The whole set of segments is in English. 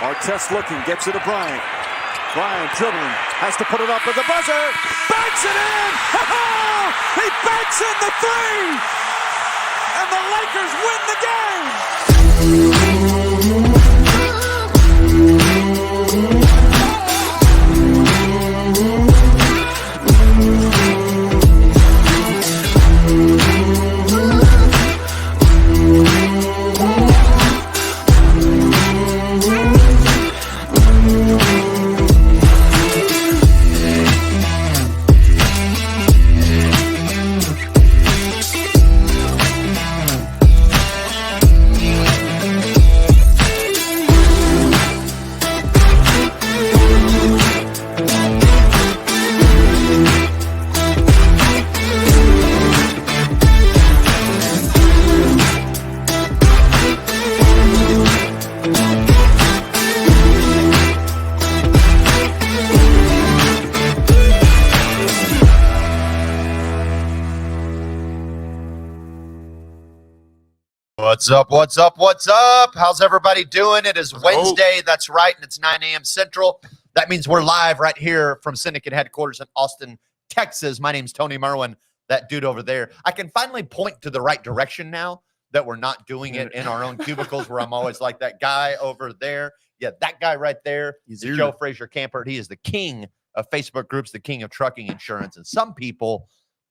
Artest looking, gets it to Bryant. Bryant dribbling, has to put it up with the buzzer. Banks it in! Oh, he banks in the three! And the Lakers win the game! What's up? What's up? What's up? How's everybody doing? It is Wednesday. That's right. And it's 9 a.m. Central. That means we're live right here from Syndicate headquarters in Austin, Texas. My name's Tony Merwin, that dude over there. I can finally point to the right direction now that we're not doing it in our own cubicles where I'm always like that guy over there. Yeah, that guy right there. He's Joe Frazier Kampert. He is the king of Facebook groups, the king of trucking insurance. And some people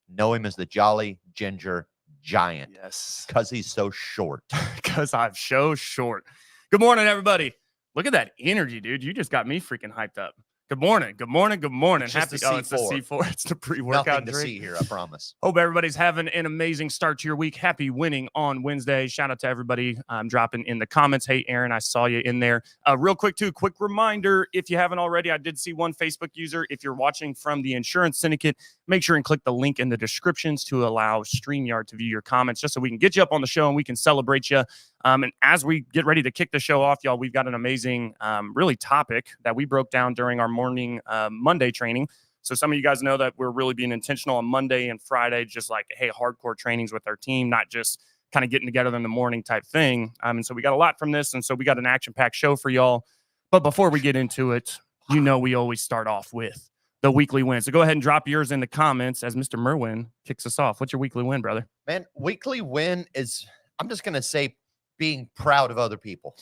know him as the Jolly Ginger Giant. Yes. Because he's so short. Because I'm so short. Good morning, everybody. Look at that energy, dude. You just got me freaking hyped up. Good morning. Good morning. Good morning. It's the it's the C4. It's the pre-workout Nothing to drink. see here, I promise. Hope everybody's having an amazing start to your week. Happy winning on Wednesday. Shout out to everybody dropping in the comments. Hey, Aaron, I saw you in there. Real quick, too, quick reminder, if you haven't already, I did see one Facebook user. If you're watching from the Insurance Syndicate, make sure and click the link in the descriptions to allow StreamYard to view your comments, just so we can get you up on the show and we can celebrate you. And as we get ready to kick the show off, y'all, we've got an amazing, really topic that we broke down during our morning Monday training. So some of you guys know that we're really being intentional on Monday and Friday, just like, hey, hardcore trainings with our team, not just kind of getting together in the morning type thing. And so we got a lot from this. And so we got an action-packed show for y'all. But before we get into it, you know we always start off with the weekly win. So go ahead and drop yours in the comments as Mr. Merwin kicks us off. What's your weekly win, brother? Man, weekly win is, I'm just going to say, being proud of other people.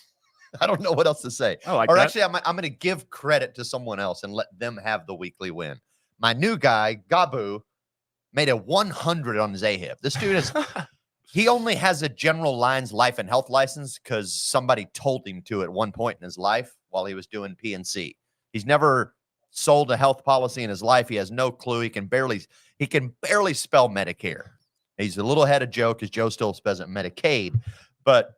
I don't know what else to say. Actually, I'm going to give credit to someone else and let them have the weekly win. My new guy, Gabu, made a 100 on his AHIP. This dude is, he only has a general lines life and health license because somebody told him to at one point in his life while he was doing PNC. He's never sold a health policy in his life. He has no clue. He can barely spell Medicare. He's a little ahead of Joe because Joe still spells it Medicaid. But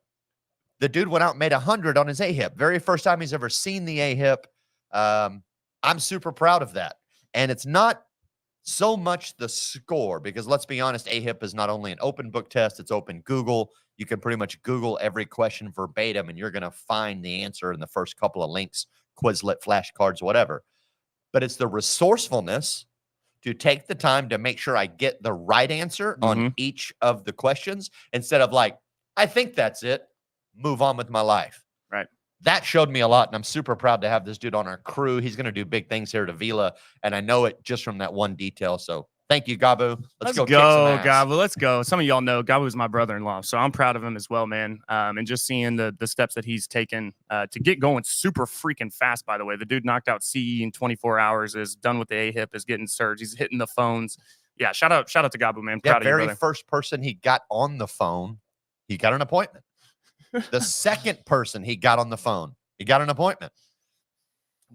the dude went out and made 100 on his AHIP. Very first time he's ever seen the AHIP. I'm super proud of that. And it's not so much the score, because let's be honest, AHIP is not only an open book test, it's open Google. You can pretty much Google every question verbatim, and you're going to find the answer in the first couple of links, Quizlet, flashcards, whatever. But it's the resourcefulness to take the time to make sure I get the right answer on each of the questions, instead of like, I think that's it, move on with my life. Right. That showed me a lot, and I'm super proud to have this dude on our crew. He's going to do big things here at Avila, and I know it just from that one detail. So thank you, Gabu. Let's go kick some ass. Gabu. Let's go. Some of y'all know Gabu is my brother-in-law, so I'm proud of him as well, man. And just seeing the steps that he's taken to get going super freaking fast, by the way. The dude knocked out CE in 24 hours, is done with the AHIP, is getting surged. He's hitting the phones. Yeah, shout out to Gabu, man. Proud of you, brother. Very first person he got on the phone, he got an appointment. The second person he got on the phone, he got an appointment.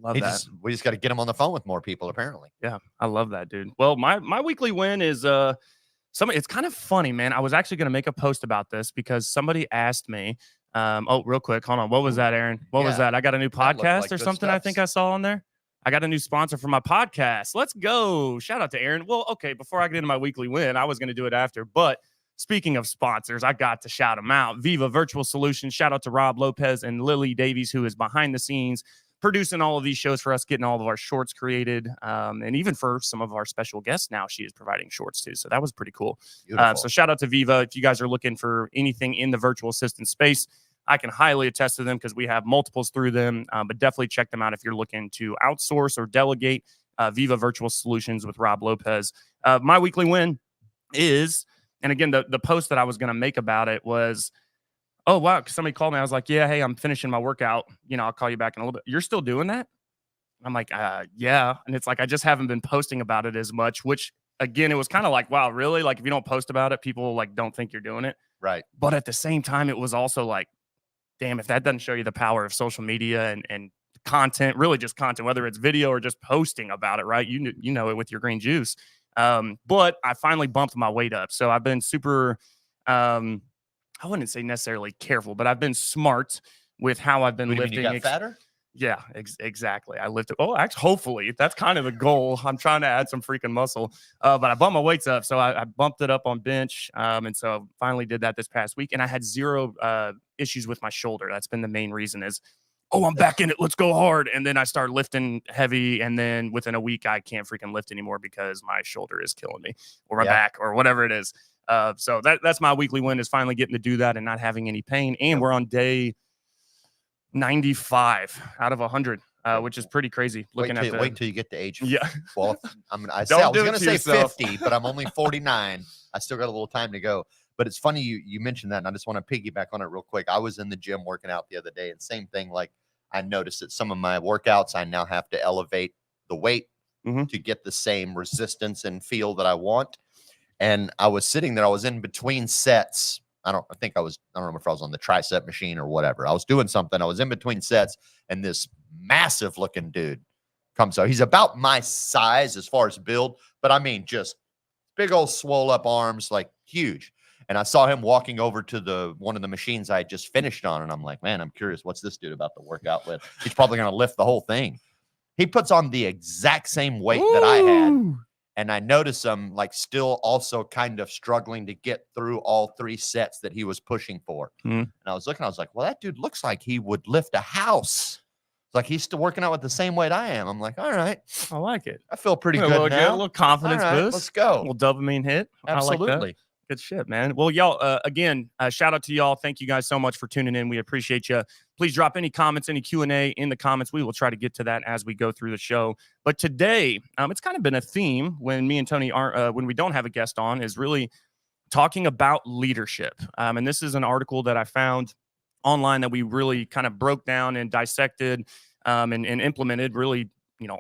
Love that. We just got to get him on the phone with more people, apparently. Yeah, I love that, dude. Well, my weekly win is it's kind of funny, man. I was actually going to make a post about this because somebody asked me. Real quick, hold on. What was that, Aaron? What was that? I got a new podcast like or something. Steps. I think I saw on there. I got a new sponsor for my podcast. Let's go. Shout out to Aaron. Well, okay, before I get into my weekly win, I was going to do it after, but speaking of sponsors, I got to shout them out. Viva Virtual Solutions. Shout out to Rob Lopez and Lily Davies, who is behind the scenes producing all of these shows for us, getting all of our shorts created. And even for some of our special guests now, she is providing shorts too. So that was pretty cool. So shout out to Viva. If you guys are looking for anything in the virtual assistant space, I can highly attest to them because we have multiples through them, but definitely check them out if you're looking to outsource or delegate. Viva Virtual Solutions with Rob Lopez. My weekly win is, and again, the post that I was going to make about it was, oh, wow, somebody called me. I was like, yeah, hey, I'm finishing my workout. I'll call you back in a little bit. You're still doing that? I'm like, yeah. And it's like, I just haven't been posting about it as much, which again, it was kind of like, wow, really? Like if you don't post about it, people like don't think you're doing it. Right. But at the same time, it was also like, damn, if that doesn't show you the power of social media and content, really just content, whether it's video or just posting about it, right? You know it with your green juice. But I finally bumped my weight up. So I've been super, I wouldn't say necessarily careful, but I've been smart with how I've been lifting. You got fatter? Yeah, exactly. I lifted. Oh, actually, hopefully that's kind of the goal. I'm trying to add some freaking muscle, but I bumped my weights up. So I bumped it up on bench. And so finally did that this past week. And I had zero issues with my shoulder. That's been the main reason is, oh, I'm back in it. Let's go hard. And then I start lifting heavy. And then within a week, I can't freaking lift anymore because my shoulder is killing me or my back or whatever it is. So that's my weekly win is finally getting to do that and not having any pain. And we're on day 95 out of 100, which is pretty crazy. Wait till you get to age 12. I was going to say yourself. 50, but I'm only 49. I still got a little time to go. But it's funny you mentioned that, and I just want to piggyback on it real quick. I was in the gym working out the other day, and same thing. Like I noticed that some of my workouts, I now have to elevate the weight to get the same resistance and feel that I want. And I was sitting there. I was in between sets. I don't remember if I was on the tricep machine or whatever. I was doing something. I was in between sets, and this massive looking dude comes out. He's about my size as far as build, but I mean, just big old swole up arms, like huge. And I saw him walking over to one of the machines I had just finished on. And I'm like, man, I'm curious. What's this dude about to work out with? He's probably going to lift the whole thing. He puts on the exact same weight that I had. And I noticed him like still also kind of struggling to get through all 3 sets that he was pushing for. And I was looking, I was like, well, that dude looks like he would lift a house. It's like he's still working out with the same weight I am. I'm like, all right. I like it. I feel pretty good now. A little confidence boost. Let's go. A little dopamine hit. Absolutely. I like that. Good shit, man. Well, y'all, again, shout out to y'all. Thank you guys so much for tuning in. We appreciate you. Please drop any comments, any Q&A in the comments. We will try to get to that as we go through the show. But today, it's kind of been a theme when me and Tony aren't, when we don't have a guest on, is really talking about leadership. And this is an article that I found online that we really kind of broke down and dissected and implemented really,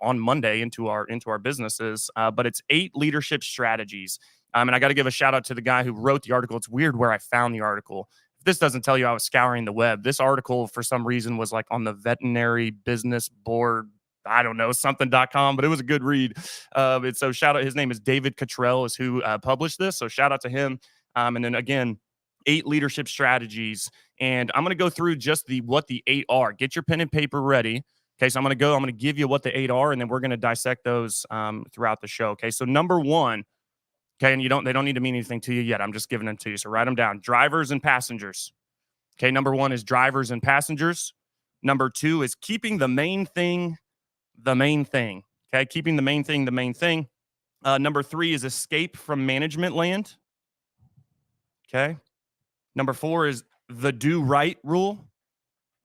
on Monday into our businesses. But it's 8 leadership strategies. And I got to give a shout out to the guy who wrote the article. It's weird where I found the article. If this doesn't tell you I was scouring the web, this article for some reason was like on the veterinary business board, I don't know, something.com, but it was a good read. And so shout out, his name is David Cottrell is who published this. So shout out to him. And then again, 8 leadership strategies. And I'm going to go through just what the 8 are. Get your pen and paper ready. Okay, so I'm going to give you what the 8 are, and then we're going to dissect those throughout the show. Okay, so number 1. Okay, and they don't need to mean anything to you yet. I'm just giving them to you. So write them down. Drivers and passengers. Okay, number 1 is drivers and passengers. Number 2 is keeping the main thing the main thing. Okay, keeping the main thing the main thing. Number 3 is escape from management land. Okay. Number 4 is the do right rule.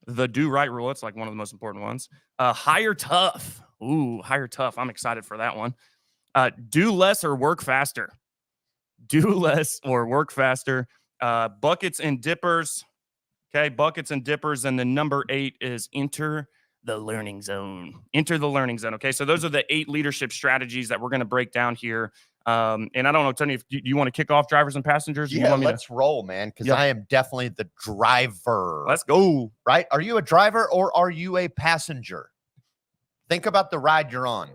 The do right rule. That's like one of the most important ones. Hire tough. Ooh, hire tough. I'm excited for that one. Do less or work faster. Do less or work faster. Buckets and dippers. Okay, buckets and dippers. And then number 8 is enter the learning zone. Enter the learning zone. Okay, so those are the 8 leadership strategies that we're going to break down here. And I don't know, Tony, if you want to kick off drivers and passengers? Yeah, let's roll, man, because I am definitely the driver. Let's go. Right? Are you a driver or are you a passenger? Think about the ride you're on.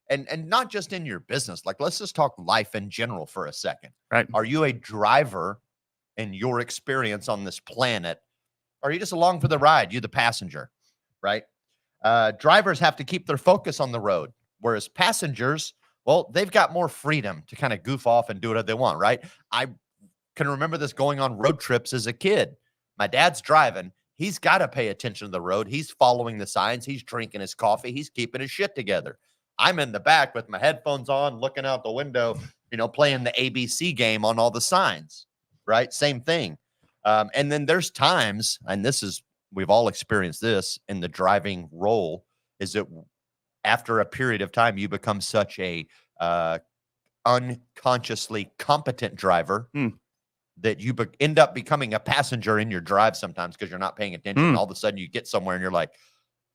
And not just in your business. Like, let's just talk life in general for a second. Right. Are you a driver in your experience on this planet? Or are you just along for the ride? You're the passenger, right? Drivers have to keep their focus on the road, whereas passengers, well, they've got more freedom to kind of goof off and do whatever they want, right? I can remember this going on road trips as a kid. My dad's driving. He's got to pay attention to the road. He's following the signs. He's drinking his coffee. He's keeping his shit together. I'm in the back with my headphones on, looking out the window, playing the ABC game on all the signs, right? Same thing. And then there's times, and we've all experienced this in the driving role, is that after a period of time, you become such a unconsciously competent driver that you end up becoming a passenger in your drive sometimes because you're not paying attention. And all of a sudden you get somewhere and you're like,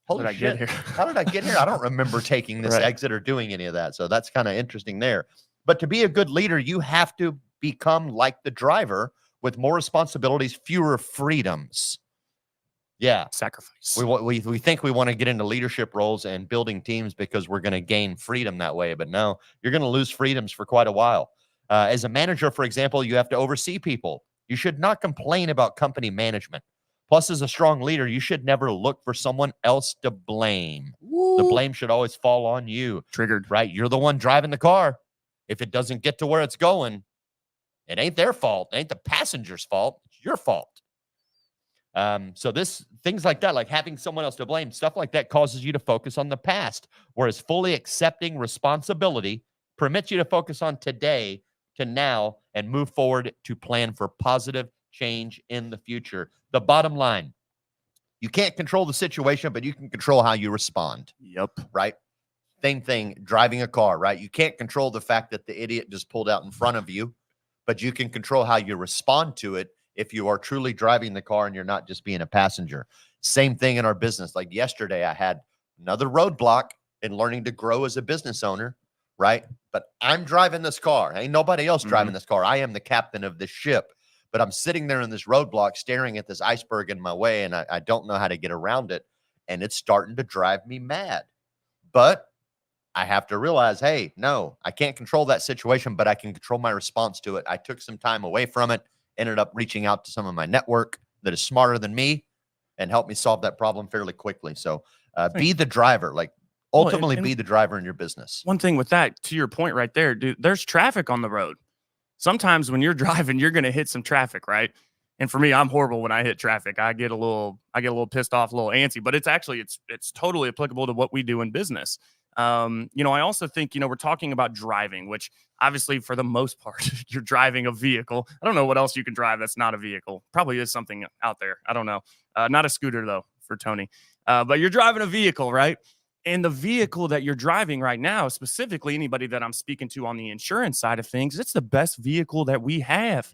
holy shit, how did I get here? I don't remember taking this exit or doing any of that. So that's kind of interesting there. But to be a good leader, you have to become like the driver with more responsibilities, fewer freedoms. Yeah. Sacrifice. We think we want to get into leadership roles and building teams because we're going to gain freedom that way. But no, you're going to lose freedoms for quite a while. As a manager, for example, you have to oversee people. You should not complain about company management. Plus, as a strong leader, you should never look for someone else to blame. Woo. The blame should always fall on you. Triggered. Right? You're the one driving the car. If it doesn't get to where it's going, it ain't their fault. It ain't the passenger's fault. It's your fault. So things like that, like having someone else to blame, stuff like that causes you to focus on the past, whereas fully accepting responsibility permits you to focus on today to now and move forward to plan for positive change in the future. The bottom line, you can't control the situation, but you can control how you respond. Yep. Right? Same thing, driving a car, right? You can't control the fact that the idiot just pulled out in front of you, but you can control how you respond to it if you are truly driving the car and you're not just being a passenger. Same thing in our business. Like yesterday, I had another roadblock in learning to grow as a business owner, right? But I'm driving this car. Ain't nobody else driving this car. I am the captain of this ship. But I'm sitting there in this roadblock staring at this iceberg in my way, and I don't know how to get around it. And it's starting to drive me mad. But I have to realize, hey, no, I can't control that situation, but I can control my response to it. I took some time away from it, ended up reaching out to some of my network that is smarter than me and helped me solve that problem fairly quickly. So be the driver, like ultimately be the driver in your business. One thing with that, to your point right there, dude, there's traffic on the road. Sometimes when you're driving, you're going to hit some traffic, right? And for me, I'm horrible when I hit traffic. I get a little pissed off, a little antsy, but it's totally applicable to what we do in business. I also think, we're talking about driving, which obviously for the most part, you're driving a vehicle. I don't know what else you can drive that's not a vehicle. Probably is something out there. I don't know. Not a scooter though for Tony. But you're driving a vehicle, right? And the vehicle that you're driving right now, specifically anybody that I'm speaking to on the insurance side of things, it's the best vehicle that we have.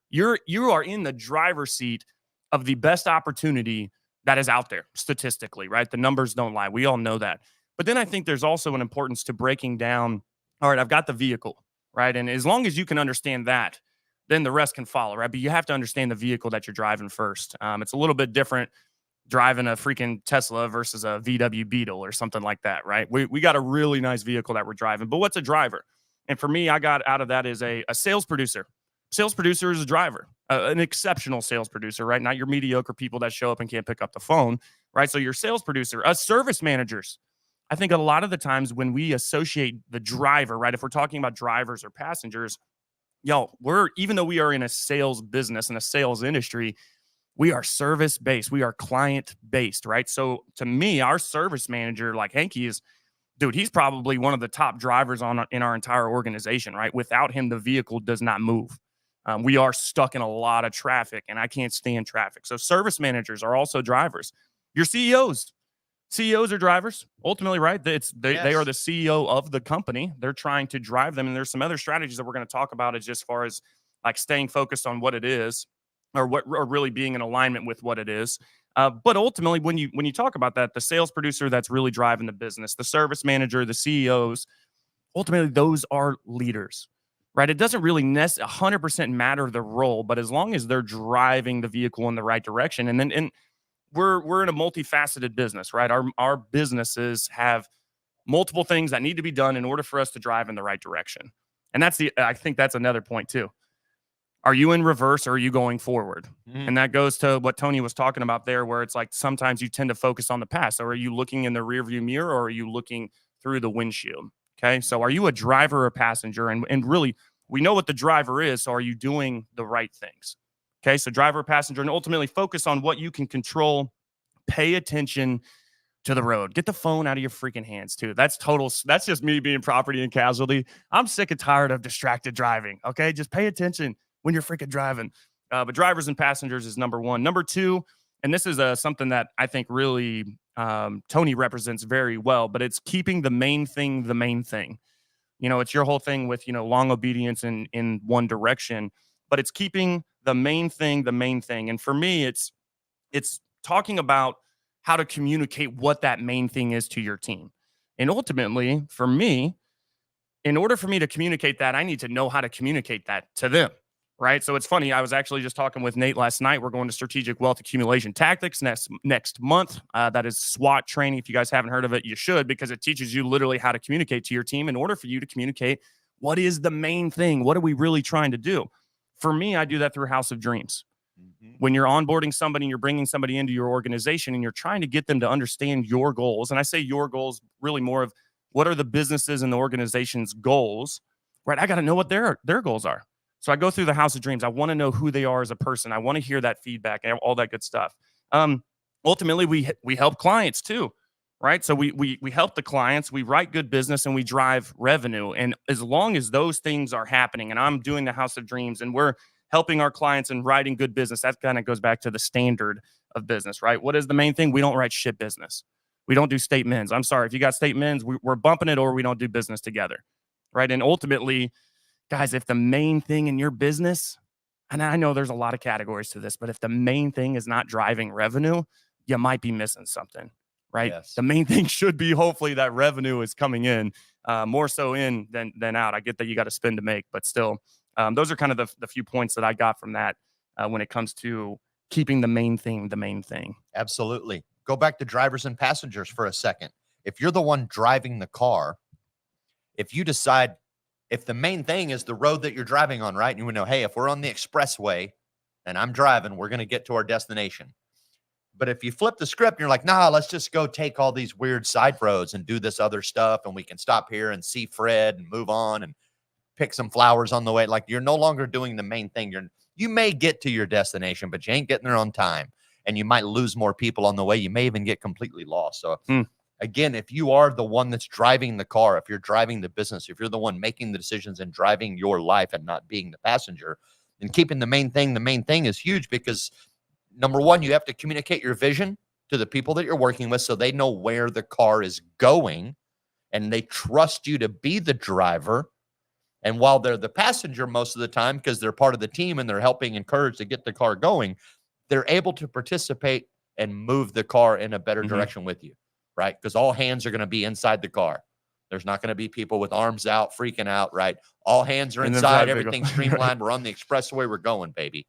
You are in the driver's seat of the best opportunity that is out there statistically, right? The numbers don't lie. We all know that. But then I think there's also an importance to breaking down, all right, I've got the vehicle, right? And as long as you can understand that, then the rest can follow, right? But you have to understand the vehicle that you're driving first. It's a little bit different driving a freaking Tesla versus a VW Beetle or something like that, right? We got a really nice vehicle that we're driving, but what's a driver? And for me, I got out of that is a sales producer. Sales producer is a driver, an exceptional sales producer, right? Not your mediocre people that show up and can't pick up the phone, right? So your sales producer, service managers. I think a lot of the times when we associate the driver, right? If we're talking about drivers or passengers, even though we are in a sales business and a sales industry, we are service-based. We are client-based, right? So to me, our service manager, like Hanky is, dude, he's probably one of the top drivers in our entire organization, right? Without him, the vehicle does not move. We are stuck in a lot of traffic, and I can't stand traffic. So service managers are also drivers. Your CEOs are drivers, ultimately, right? They are the CEO of the company. They're trying to drive them, and there's some other strategies that we're going to talk about as far as like staying focused on what it is, or really being in alignment with what it is. But ultimately, when you talk about that, the sales producer that's really driving the business, the service manager, the CEOs, ultimately those are leaders, right? It doesn't really 100% matter the role, but as long as they're driving the vehicle in the right direction, and we're in a multifaceted business, right? Our businesses have multiple things that need to be done in order for us to drive in the right direction. And I think that's another point too. Are you in reverse or are you going forward? And that goes to what Tony was talking about there, where it's like sometimes you tend to focus on the past. So are you looking in the rearview mirror or are you looking through the windshield? Okay. So are you a driver or a passenger? And really, we know what the driver is. So are you doing the right things? Okay, so driver, passenger, and ultimately focus on what you can control. Pay attention to the road. Get the phone out of your freaking hands, too. That's just me being property and casualty. I'm sick and tired of distracted driving, okay? Just pay attention when you're freaking driving. But drivers and passengers is number one. Number two, and this is something that I think really Tony represents very well, but it's keeping the main thing the main thing. It's your whole thing with, long obedience in one direction, but it's keeping the main thing the main thing. And for me, it's talking about how to communicate what that main thing is to your team. And ultimately, for me, in order for me to communicate that, I need to know how to communicate that to them, right? So it's funny. I was actually just talking with Nate last night. We're going to Strategic Wealth Accumulation Tactics next month. That is SWAT training. If you guys haven't heard of it, you should, because it teaches you literally how to communicate to your team in order for you to communicate what is the main thing. What are we really trying to do? For me, I do that through House of Dreams. When you're onboarding somebody and you're bringing somebody into your organization and you're trying to get them to understand your goals, and I say your goals really more of what are the businesses and the organization's goals, right? I got to know what their goals are. So I go through the House of Dreams. I want to know who they are as a person. I want to hear that feedback and all that good stuff. Ultimately, we help clients too, right? So we help the clients, we write good business, and we drive revenue. And as long as those things are happening, and I'm doing the House of Dreams, and we're helping our clients and writing good business, that kind of goes back to the standard of business, right? What is the main thing? We don't write shit business. We don't do state mins. I'm sorry. If you got state mins, we're bumping it, or we don't do business together, right? And ultimately, guys, if the main thing in your business, and I know there's a lot of categories to this, but if the main thing is not driving revenue, you might be missing something, right? Yes. The main thing should be hopefully that revenue is coming in, more so in than out. I get that you got to spend to make, but still, those are kind of the few points that I got from that when it comes to keeping the main thing the main thing. Absolutely. Go back to drivers and passengers for a second. If you're the one driving the car, if you decide, if the main thing is the road that you're driving on, right? And you know, hey, if we're on the expressway and I'm driving, we're going to get to our destination. But if you flip the script and you're like, nah, let's just go take all these weird side roads and do this other stuff, and we can stop here and see Fred and move on and pick some flowers on the way. Like, you're no longer doing the main thing. You may get to your destination, but you ain't getting there on time. And you might lose more people on the way. You may even get completely lost. So again, if you are the one that's driving the car, if you're driving the business, if you're the one making the decisions and driving your life and not being the passenger, and keeping the main thing is huge, because number one, you have to communicate your vision to the people that you're working with so they know where the car is going and they trust you to be the driver. And while they're the passenger most of the time, because they're part of the team and they're helping encourage to get the car going, they're able to participate and move the car in a better direction with you, right? Because all hands are going to be inside the car. There's not going to be people with arms out, freaking out, right? All hands are inside. Everything's streamlined. We're on the expressway. We're going, baby.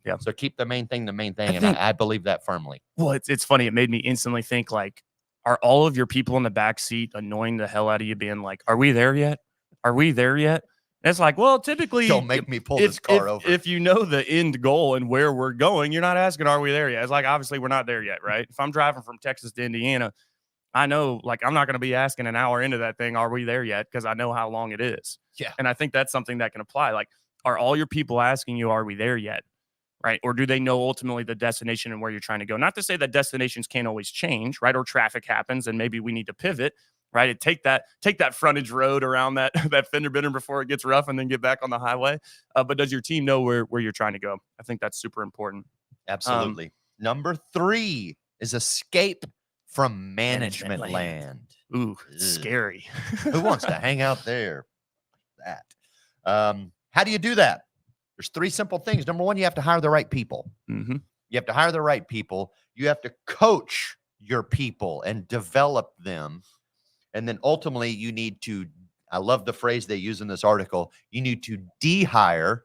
Yeah. So keep the main thing the main thing. I believe that firmly. Well, it's funny. It made me instantly think, like, are all of your people in the back seat annoying the hell out of you, being like, are we there yet? Are we there yet? And it's like, well, typically, don't make me pull this car over. If you know the end goal and where we're going, you're not asking, are we there yet? It's like, obviously, we're not there yet, right? If I'm driving from Texas to Indiana, I know, like, I'm not going to be asking an hour into that thing, are we there yet? Because I know how long it is. Yeah. And I think that's something that can apply. Like, are all your people asking you, are we there yet? Right? Or do they know ultimately the destination and where you're trying to go? Not to say that destinations can't always change, right? Or traffic happens and maybe we need to pivot, right? Take that frontage road around that fender bender before it gets rough and then get back on the highway. But does your team know where you're trying to go? I think that's super important. Absolutely. Number 3 is escape from management land. Ooh, scary. Who wants to hang out there? How do you do that? There's 3 simple things. Number 1, you have to hire the right people. Mm-hmm. You have to hire the right people. You have to coach your people and develop them. And then ultimately you need to, I love the phrase they use in this article, you need to de-hire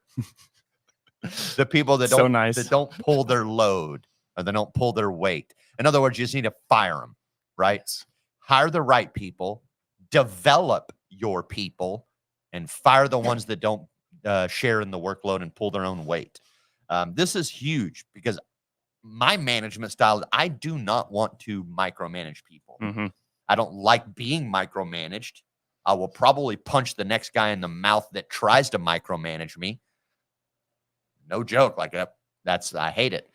the people that don't pull their load or they don't pull their weight. In other words, you just need to fire them, right? Yes. Hire the right people, develop your people, and fire the ones that don't share in the workload and pull their own weight. This is huge because my management style, I do not want to micromanage people. Mm-hmm. I don't like being micromanaged. I will probably punch the next guy in the mouth that tries to micromanage me. No joke. Like I hate it.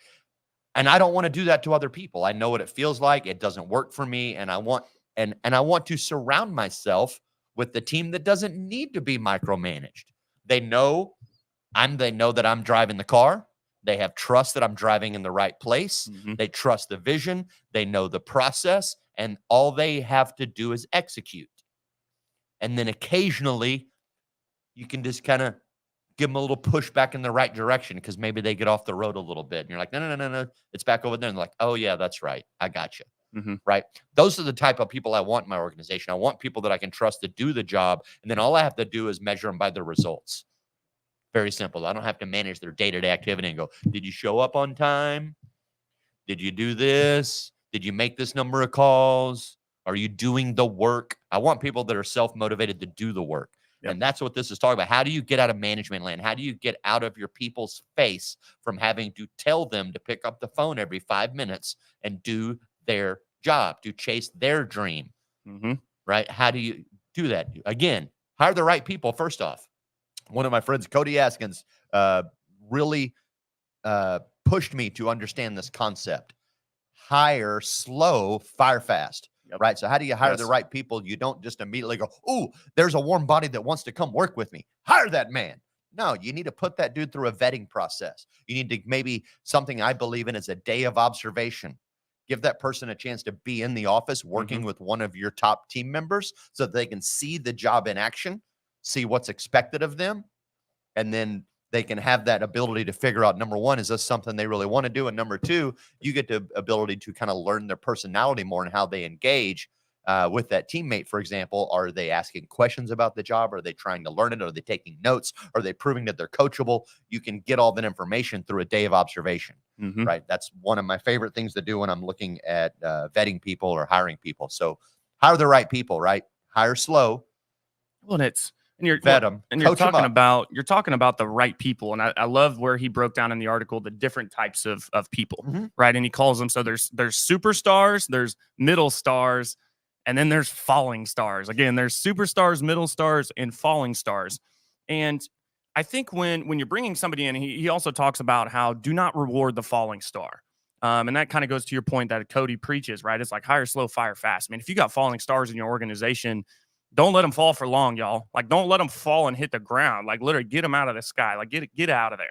And I don't want to do that to other people. I know what it feels like. It doesn't work for me. And I want to surround myself with the team that doesn't need to be micromanaged. They know that I'm driving the car. They have trust that I'm driving in the right place. Mm-hmm. They trust the vision. They know the process, and all they have to do is execute. And then occasionally you can just kind of give them a little push back in the right direction because maybe they get off the road a little bit. And you're like, no, it's back over there. And they're like, oh, yeah, that's right. I got you. Mm-hmm. Right. Those are the type of people I want in my organization. I want people that I can trust to do the job. And then all I have to do is measure them by the results. Very simple. I don't have to manage their day-to-day activity and go, did you show up on time? Did you do this? Did you make this number of calls? Are you doing the work? I want people that are self-motivated to do the work. Yep. And that's what this is talking about. How do you get out of management land? How do you get out of your people's face from having to tell them to pick up the phone every 5 minutes and do their job, to chase their dream? Mm-hmm. Right? How do you do that? Again, hire the right people first off. One of my friends, Cody Askins, really pushed me to understand this concept. Hire slow, fire fast. Yep. Right? So how do you hire the right people? You don't just immediately go, oh, there's a warm body that wants to come work with me. Hire that man. No, you need to put that dude through a vetting process. You need to maybe something I believe in is a day of observation. Give that person a chance to be in the office working with one of your top team members so that they can see the job in action, see what's expected of them, and then they can have that ability to figure out, number one, is this something they really want to do? And number two, you get the ability to kind of learn their personality more and how they engage with that teammate. For example, are they asking questions about the job? Are they trying to learn it? Are they taking notes? Are they proving that they're coachable? You can get all that information through a day of observation, right? That's one of my favorite things to do when I'm looking at vetting people or hiring people. So hire the right people, right? Hire slow. Well, and you're vet them, and you're talking about the right people. And I love where he broke down in the article the different types of people, right? And he calls them, so there's superstars, there's middle stars, and then there's falling stars. Again, there's superstars, middle stars, and falling stars. And I think when you're bringing somebody in, he also talks about how do not reward the falling star. And that kind of goes to your point that Cody preaches, right? It's like hire slow, fire fast. I mean, if you got falling stars in your organization, don't let them fall for long, y'all. Like, don't let them fall and hit the ground. Like, literally get them out of the sky. Like, get out of there,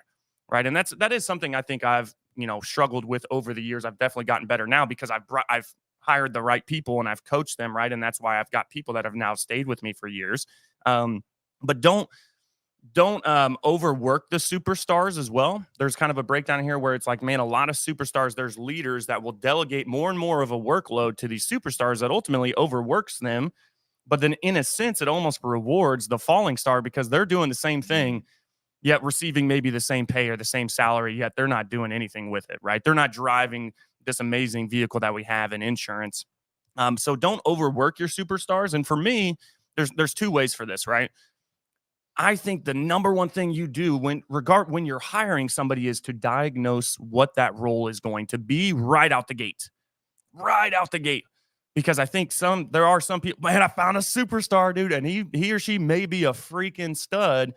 right? And that is something I think I've struggled with over the years. I've definitely gotten better now because I've hired the right people and I've coached them, right? And that's why I've got people that have now stayed with me for years. But don't overwork the superstars as well. There's kind of a breakdown here where it's like, man, a lot of superstars, there's leaders that will delegate more and more of a workload to these superstars that ultimately overworks them. But then in a sense, it almost rewards the falling star because they're doing the same thing, yet receiving maybe the same pay or the same salary, yet they're not doing anything with it, right? They're not driving this amazing vehicle that we have in insurance. So don't overwork your superstars. And for me, there's two ways for this, right? I think the number one thing you do when you're hiring somebody is to diagnose what that role is going to be right out the gate. Because I think there are some people, man, I found a superstar, dude, and he or she may be a freaking stud.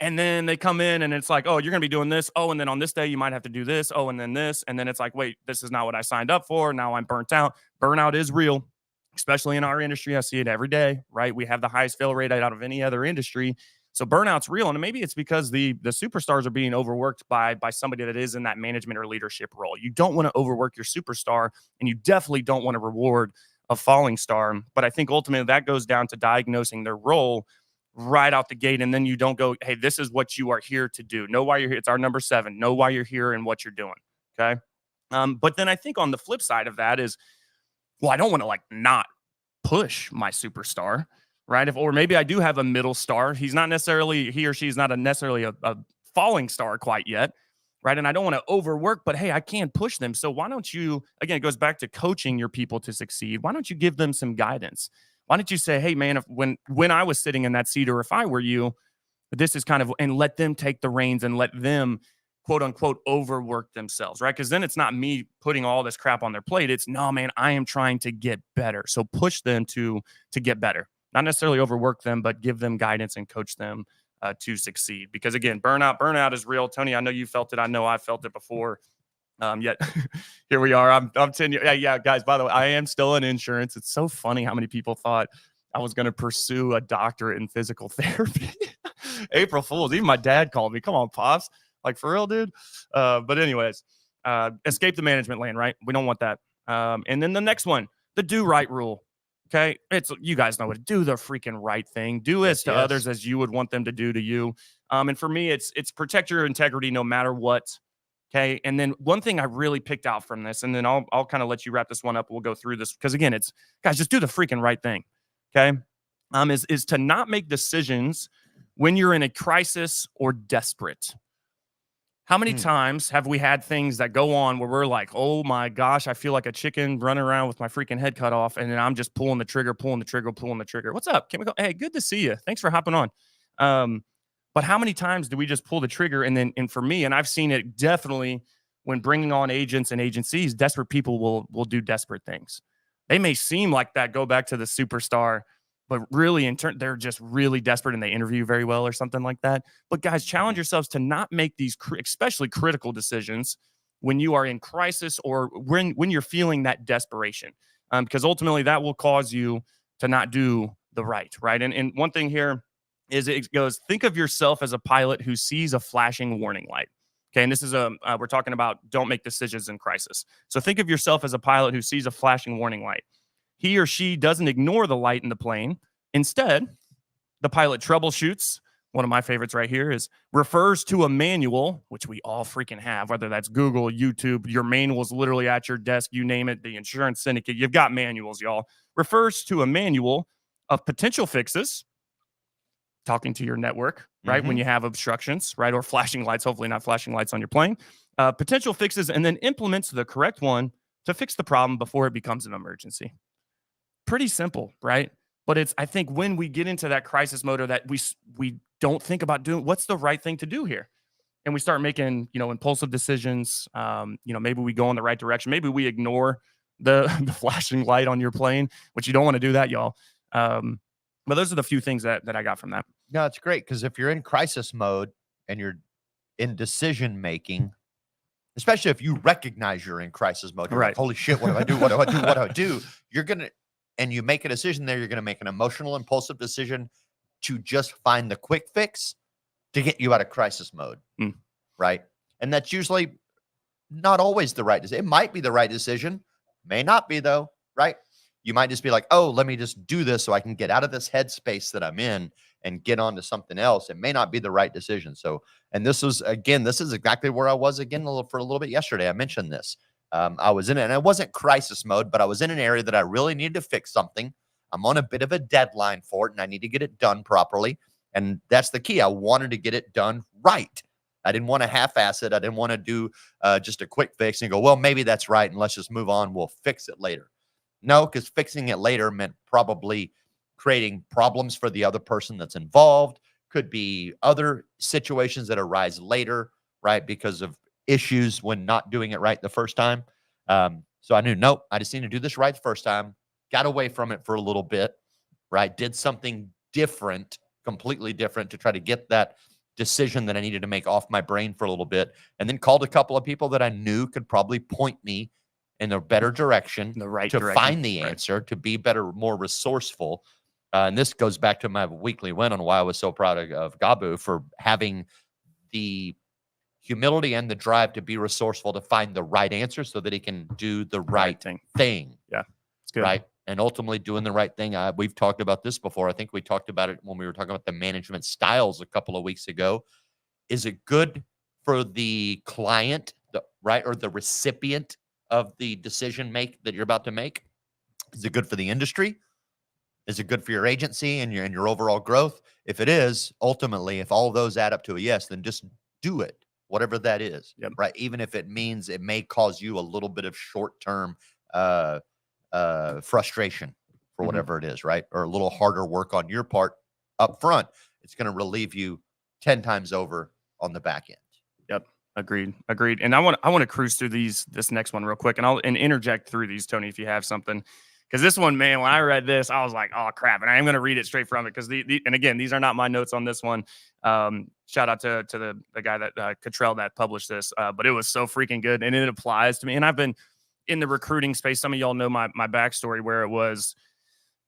And then they come in and it's like, oh, you're going to be doing this. Oh, and then on this day, you might have to do this. Oh, and then this. And then it's like, wait, this is not what I signed up for. Now I'm burnt out. Burnout is real, especially in our industry. I see it every day, right? We have the highest fail rate out of any other industry. So burnout's real. And maybe it's because the superstars are being overworked by somebody that is in that management or leadership role. You don't want to overwork your superstar, and you definitely don't want to reward a falling star. But I think ultimately that goes down to diagnosing their role right out the gate. And then you don't go, hey, this is what you are here to do. Know why you're here. It's our number 7. Know why you're here and what you're doing. Okay. But then I think on the flip side of that is, well, I don't want to not push my superstar. Right. Or maybe I do have a middle star. He or she's not necessarily a falling star quite yet. Right. And I don't want to overwork, but hey, I can push them. So why don't you, again, it goes back to coaching your people to succeed. Why don't you give them some guidance? Why don't you say, hey, man, when I was sitting in that seat, or if I were you, this is kind of, and let them take the reins and let them, quote unquote, overwork themselves. Right. Because then it's not me putting all this crap on their plate. It's, no, man, I am trying to get better. So push them to get better. Not necessarily overwork them, but give them guidance and coach them to succeed. Because again, burnout is real. Tony, I know you felt it. I know I felt it before. Yet here we are. I'm 10 years. Yeah, guys, by the way, I am still in insurance. It's so funny how many people thought I was going to pursue a doctorate in physical therapy. April Fools. Even my dad called me. Come on, Pops. Like, for real, dude? But anyways, escape the management lane, right? We don't want that. And then the next one, the do right rule. Okay. You guys know it. Do the freaking right thing. Do as to others as you would want them to do to you. And for me, it's protect your integrity no matter what. Okay. And then one thing I really picked out from this, and then I'll kind of let you wrap this one up. We'll go through this because again, it's guys, just do the freaking right thing. Okay. Is to not make decisions when you're in a crisis or desperate. How many times have we had things that go on where we're like, oh my gosh, I feel like a chicken running around with my freaking head cut off, and then I'm just pulling the trigger. What's up? Can we go? Hey, good to see you. Thanks for hopping on. But how many times do we just pull the trigger? And for me, and I've seen it definitely when bringing on agents and agencies, desperate people will do desperate things. They may seem like that, go back to the superstar, but really in turn, they're just really desperate and they interview very well or something like that. But guys, challenge yourselves to not make these especially critical decisions when you are in crisis or when you're feeling that desperation, because ultimately that will cause you to not do the right. And one thing here is it goes, think of yourself as a pilot who sees a flashing warning light. Okay. And this is we're talking about don't make decisions in crisis. So think of yourself as a pilot who sees a flashing warning light. He or she doesn't ignore the light in the plane. Instead, the pilot troubleshoots. One of my favorites right here is refers to a manual, which we all freaking have, whether that's Google, YouTube, your manual's literally at your desk, you name it, the insurance syndicate, you've got manuals, y'all. Refers to a manual of potential fixes, talking to your network, right? When you have obstructions, right? Or flashing lights, hopefully not flashing lights on your plane. Potential fixes, and then implements the correct one to fix the problem before it becomes an emergency. Pretty simple, right? But I think when we get into that crisis mode or that we don't think about doing what's the right thing to do here, and we start making impulsive decisions. Maybe we go in the right direction. Maybe we ignore the flashing light on your plane, which you don't want to do that, y'all. But those are the few things that I got from that. No, it's great because if you're in crisis mode and you're in decision making, especially if you recognize you're in crisis mode, you're like, holy shit, what do I do? What do I do? What do I do? You're gonna and you make a decision there, you're going to make an emotional, impulsive decision to just find the quick fix to get you out of crisis mode, right? And that's usually not always the right decision. It might be the right decision, may not be though, right? You might just be like, oh, let me just do this so I can get out of this headspace that I'm in and get on to something else. It may not be the right decision. So, and this is exactly where I was again for a little bit yesterday. I mentioned this. I was in it, and it wasn't crisis mode, but I was in an area that I really needed to fix something. I'm on a bit of a deadline for it, and I need to get it done properly. And that's the key. I wanted to get it done right. I didn't want to half-ass it. I didn't want to do just a quick fix and go, well, maybe that's right, and let's just move on. We'll fix it later. No, because fixing it later meant probably creating problems for the other person that's involved. Could be other situations that arise later, right, because of issues when not doing it right the first time. So I knew, nope, I just need to do this right the first time. Got away from it for a little bit, right? Did something different, completely different to try to get that decision that I needed to make off my brain for a little bit, and then called a couple of people that I knew could probably point me in a better direction, find the answer, to be better, more resourceful. And this goes back to my weekly win on why I was so proud of Gabu for having the humility and the drive to be resourceful to find the right answer so that he can do the right thing. Yeah, it's good. Right. And ultimately doing the right thing. We've talked about this before. I think we talked about it when we were talking about the management styles a couple of weeks ago. Is it good for the client, or the recipient of the decision that you're about to make? Is it good for the industry? Is it good for your agency and your overall growth? If it is, ultimately, if all of those add up to a yes, then just do it, whatever that is, right? Even if it means it may cause you a little bit of short-term frustration for whatever it is, right? Or a little harder work on your part up front. It's going to relieve you 10 times over on the back end. Yep. Agreed. And I want to cruise through this next one real quick, and I'll interject through these, Tony, if you have something. Because this one, man, when I read this, I was like, oh, crap. And I am going to read it straight from it because, and again, these are not my notes on this one. Shout out to the guy that Cottrell that published this. But it was so freaking good, and it applies to me. And I've been in the recruiting space. Some of y'all know my backstory where it was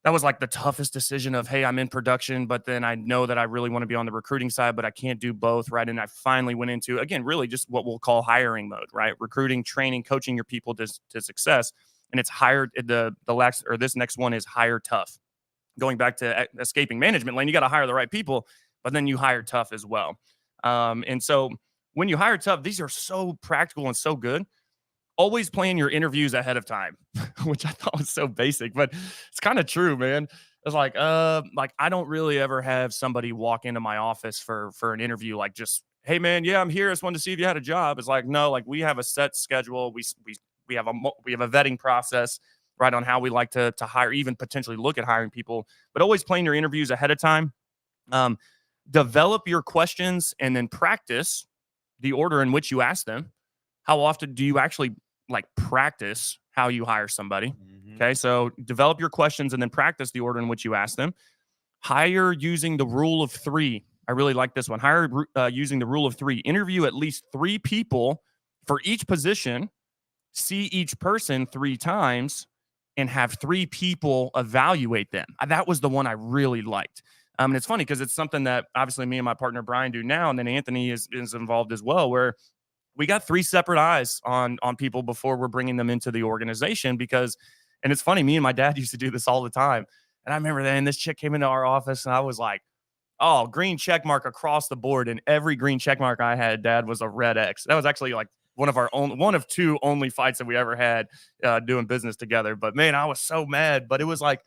that was like the toughest decision of, hey, I'm in production, but then I know that I really want to be on the recruiting side, but I can't do both, right? And I finally went into, again, really just what we'll call hiring mode, right? Recruiting, training, coaching your people to success. And it's hired, this next one is hire tough. Going back to escaping management lane, you got to hire the right people, but then you hire tough as well. And so when you hire tough, these are so practical and so good. Always plan your interviews ahead of time, which I thought was so basic, but it's kind of true, man. It's like I don't really ever have somebody walk into my office for an interview, like just, hey man, yeah, I'm here. I just wanted to see if you had a job. It's like, no, like we have a set schedule. We have a vetting process, right, on how we like to hire, even potentially look at hiring people, but always plan your interviews ahead of time. Develop your questions and then practice the order in which you ask them. How often do you actually practice how you hire somebody? Mm-hmm. Okay, so develop your questions and then practice the order in which you ask them. Hire using the rule of 3. I really like this one. Hire using the rule of 3. Interview at least 3 people for each position. See each person 3 times and have 3 people evaluate them. That was the one I really liked. And it's funny because it's something that obviously me and my partner Brian do now, and then Anthony is involved as well, where we got 3 separate eyes on people before we're bringing them into the organization. Because, and it's funny, me and my dad used to do this all the time. And I remember then this chick came into our office and I was like, oh, green check mark across the board. And every green check mark I had, Dad, was a red X. That was actually like one of 2 only fights that we ever had doing business together. But man, I was so mad. But it was like,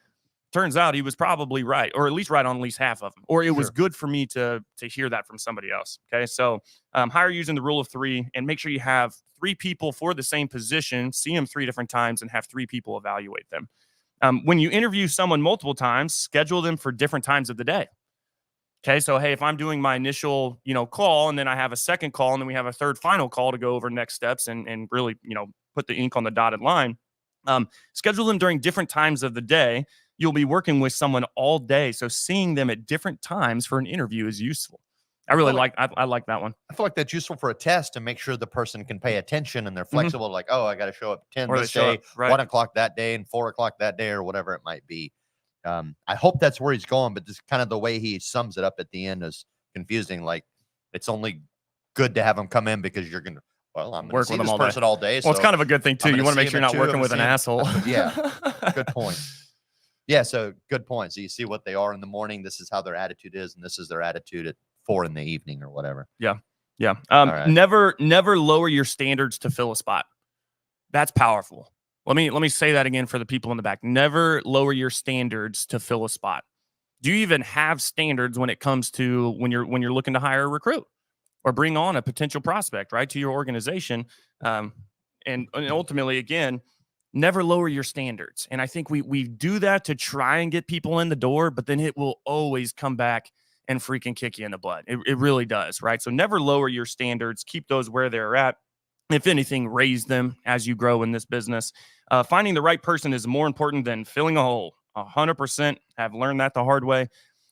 turns out he was probably right, or at least right on at least half of them, or it was good for me to hear that from somebody else. Okay, so hire using the rule of 3, and make sure you have 3 people for the same position, see them 3 different times, and have 3 people evaluate them. When you interview someone multiple times, schedule them for different times of the day. Okay, so hey, if I'm doing my initial call, and then I have a second call, and then we have a third final call to go over next steps and really put the ink on the dotted line, schedule them during different times of the day. You'll be working with someone all day, so seeing them at different times for an interview is useful. I like that one. I feel like that's useful for a test to make sure the person can pay attention and they're flexible. Mm-hmm. Like, oh, I got to show up 10 or this day, 1 o'clock that day, and 4 o'clock that day, or whatever it might be. I hope that's where he's going, but just kind of the way he sums it up at the end is confusing. Like, it's only good to have them come in because you're going to, well, I'm going to see this person all day. Well, it's kind of a good thing, too. You want to make sure you're not working with an asshole. Yeah, good point. Yeah, so good point. So you see what they are in the morning. This is how their attitude is, and this is their attitude at 4 in the evening or whatever. Yeah. Right. Never lower your standards to fill a spot. That's powerful. Let me say that again for the people in the back. Never lower your standards to fill a spot. Do you even have standards when it comes to when you're looking to hire a recruit or bring on a potential prospect, right, to your organization? And ultimately, again, never lower your standards. And I think we do that to try and get people in the door, but then it will always come back and freaking kick you in the butt. It really does, right? So never lower your standards. Keep those where they're at. If anything, raise them as you grow in this business. Finding the right person is more important than filling a hole. 100% have learned that the hard way.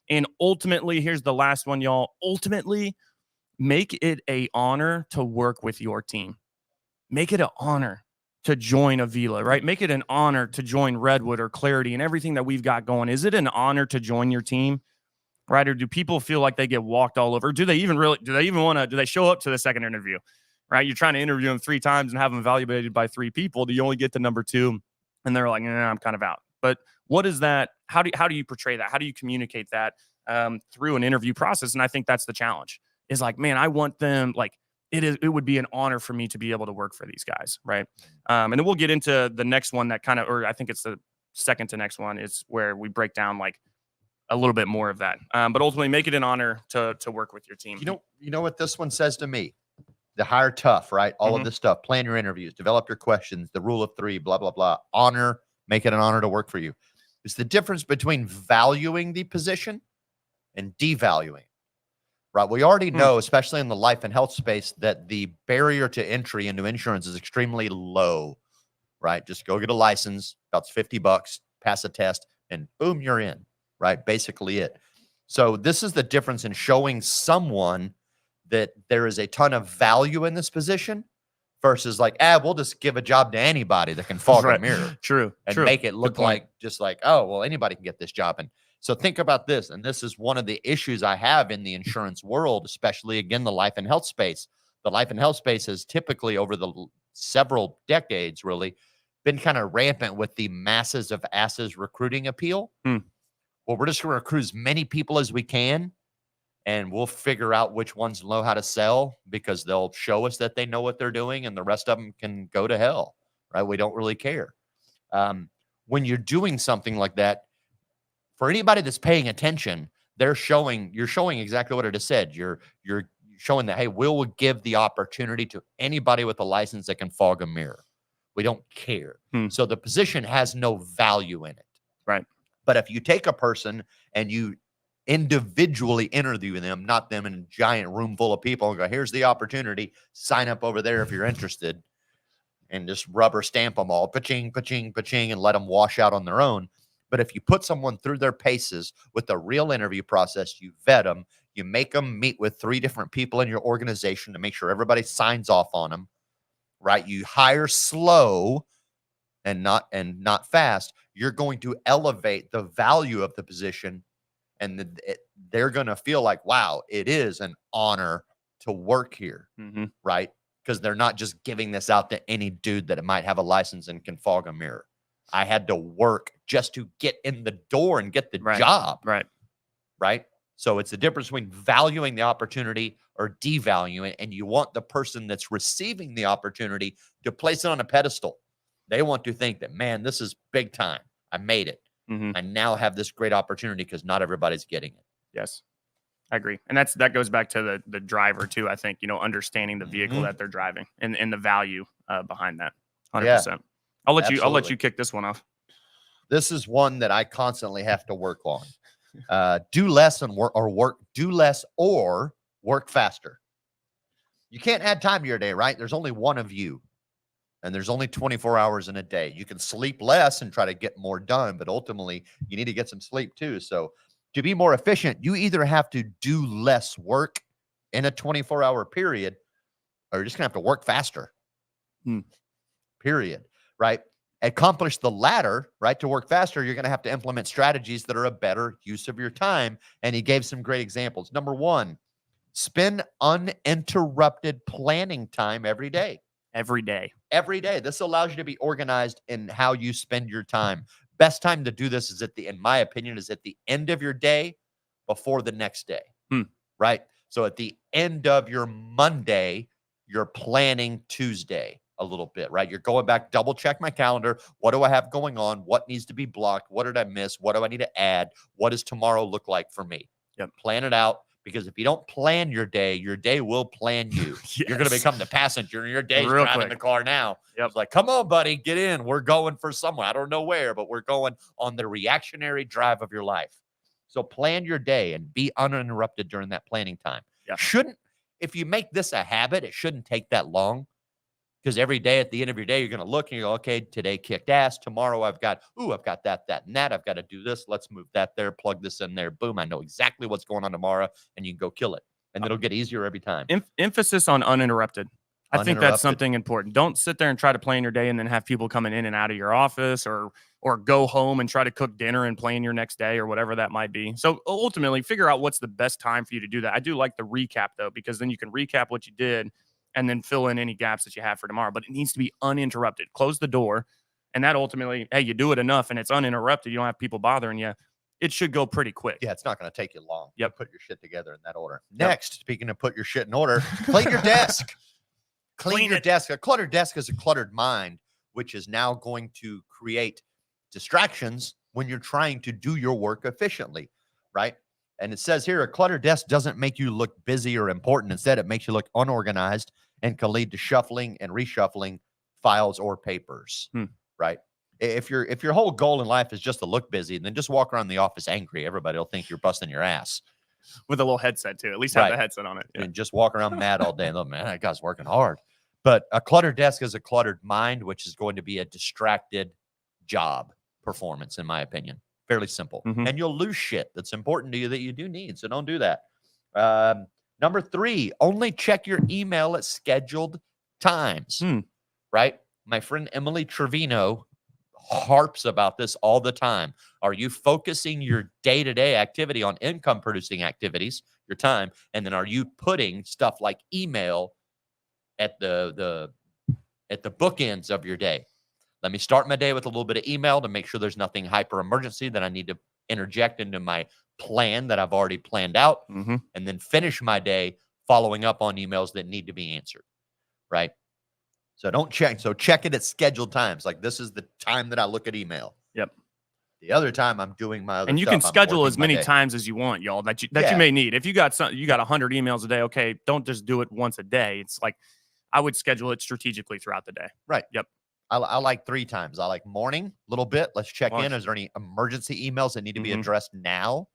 And ultimately, here's the last one, y'all. Ultimately, make it an honor to work with your team. Make it an honor to join Avila, right? Make it an honor to join Redwood or Clarity and everything that we've got going. Is it an honor to join your team, right? Or do people feel like they get walked all over? Do they show up to the second interview, right? You're trying to interview them 3 times and have them evaluated by 3 people. Do you only get to number 2 and they're like, I'm kind of out? But what is that? How do you portray that? How do you communicate that through an interview process? And I think that's the challenge is like, man, I want them it would be an honor for me to be able to work for these guys, right? And then we'll get into the next one that kind of, or I think it's the second to next one is where we break down like a little bit more of that. But ultimately, make it an honor to work with your team. You know what this one says to me? The hire tough, right? All of this stuff. Plan your interviews. Develop your questions. The rule of 3. Blah blah blah. Honor. Make it an honor to work for you. It's the difference between valuing the position and devaluing. Right. We already know, especially in the life and health space, that the barrier to entry into insurance is extremely low. Right. Just go get a license, about $50, pass a test, and boom, you're in. Right. Basically it. So this is the difference in showing someone that there is a ton of value in this position versus like, we'll just give a job to anybody that can fog a mirror. True. And make it look like just like, oh, well, anybody can get this job. And so think about this. And this is one of the issues I have in the insurance world, especially again, the life and health space. The life and health space has typically over the several decades really been kind of rampant with the masses of asses recruiting appeal. Well, we're just going to recruit as many people as we can. And we'll figure out which ones know how to sell because they'll show us that they know what they're doing and the rest of them can go to hell, right? We don't really care. When you're doing something like that, for anybody that's paying attention, you're showing exactly what it has said. You're showing that, hey, we'll give the opportunity to anybody with a license that can fog a mirror. We don't care. So the position has no value in it. Right. But if you take a person and you individually interview them, not them in a giant room full of people, and go, here's the opportunity, sign up over there if you're interested, and just rubber stamp them all, pa-ching, pa-ching, pa-ching, and let them wash out on their own. But if you put someone through their paces with a real interview process, you vet them, you make them meet with 3 different people in your organization to make sure everybody signs off on them, right? You hire slow and not fast. You're going to elevate the value of the position. And they're going to feel like, wow, it is an honor to work here, right? Because they're not just giving this out to any dude that might have a license and can fog a mirror. I had to work just to get in the door and get the job. Right. So it's the difference between valuing the opportunity or devaluing it. And you want the person that's receiving the opportunity to place it on a pedestal. They want to think that, man, this is big time. I made it. I now have this great opportunity because not everybody's getting it. Yes, I agree. And that goes back to the driver too. I think, understanding the vehicle that they're driving and the value behind that. 100%. Yeah, I'll let you kick this one off. This is one that I constantly have to work on. Do less or work faster. You can't add time to your day, right? There's only one of you. And there's only 24 hours in a day. You can sleep less and try to get more done, but ultimately you need to get some sleep too. So to be more efficient, you either have to do less work in a 24-hour period, or you're just going to have to work faster. Period. Right? Accomplish the latter, right? To work faster, you're going to have to implement strategies that are a better use of your time. And he gave some great examples. Number 1, spend uninterrupted planning time every day. Every day. This allows you to be organized in how you spend your time. Best time to do this is in my opinion, is at the end of your day before the next day. Right? So at the end of your Monday, you're planning Tuesday a little bit, right? You're going back, double check my calendar. What do I have going on? What needs to be blocked? What did I miss? What do I need to add? What does tomorrow look like for me? Plan it out. Because if you don't plan your day will plan you. You're going to become the passenger in your day driving the car now. It's like, come on, buddy, get in. We're going for somewhere. I don't know where, but we're going on the reactionary drive of your life. So plan your day and be uninterrupted during that planning time. If you make this a habit, it shouldn't take that long. Because every day at the end of your day, you're going to look and you go, okay, today kicked ass. Tomorrow I've got that, and that. I've got to do this. Let's move that there, plug this in there. Boom. I know exactly what's going on tomorrow, and you can go kill it. And it'll get easier every time. Emphasis on uninterrupted. I think that's something important. Don't sit there and try to plan your day and then have people coming in and out of your office or go home and try to cook dinner and plan your next day or whatever that might be. So ultimately, figure out what's the best time for you to do that. I do like the recap, though, because then you can recap what you did and then fill in any gaps that you have for tomorrow. But it needs to be uninterrupted. Close the door. And that ultimately, hey, you do it enough and it's uninterrupted. You don't have people bothering you. It should go pretty quick. Yeah, it's not going to take you long. Put your shit together in that order. Next, speaking of put your shit in order, clean your desk. Clean your desk. A cluttered desk is a cluttered mind, which is now going to create distractions when you're trying to do your work efficiently, right? And it says here, a cluttered desk doesn't make you look busy or important. Instead, it makes you look unorganized and can lead to shuffling and reshuffling files or papers, right? If your whole goal in life is just to look busy, then just walk around the office angry. Everybody will think you're busting your ass. With a little headset, too. At least have the headset on it. And just walk around mad all day. Look, man, that guy's working hard. But a cluttered desk is a cluttered mind, which is going to be a distracted job performance, in my opinion. Fairly simple. And you'll lose shit that's important to you that you do need. So don't do that. Number 3, only check your email at scheduled times, right? My friend Emily Trevino harps about this all the time. Are you focusing your day-to-day activity on income-producing activities, your time, and then are you putting stuff like email at the bookends of your day? Let me start my day with a little bit of email to make sure there's nothing hyper emergency that I need to interject into my plan that I've already planned out, and then finish my day following up on emails that need to be answered, right? So don't check. So check it at scheduled times. Like, this is the time that I look at email. Yep. The other time I'm doing my other and you stuff. can schedule as many times as you want, y'all, that you may need. If you got 100 emails a day, okay, don't just do it once a day. It's like, I would schedule it strategically throughout the day. Right. Yep. I like 3 times. I like morning, a little bit. Let's check in. Is there any emergency emails that need to be addressed now,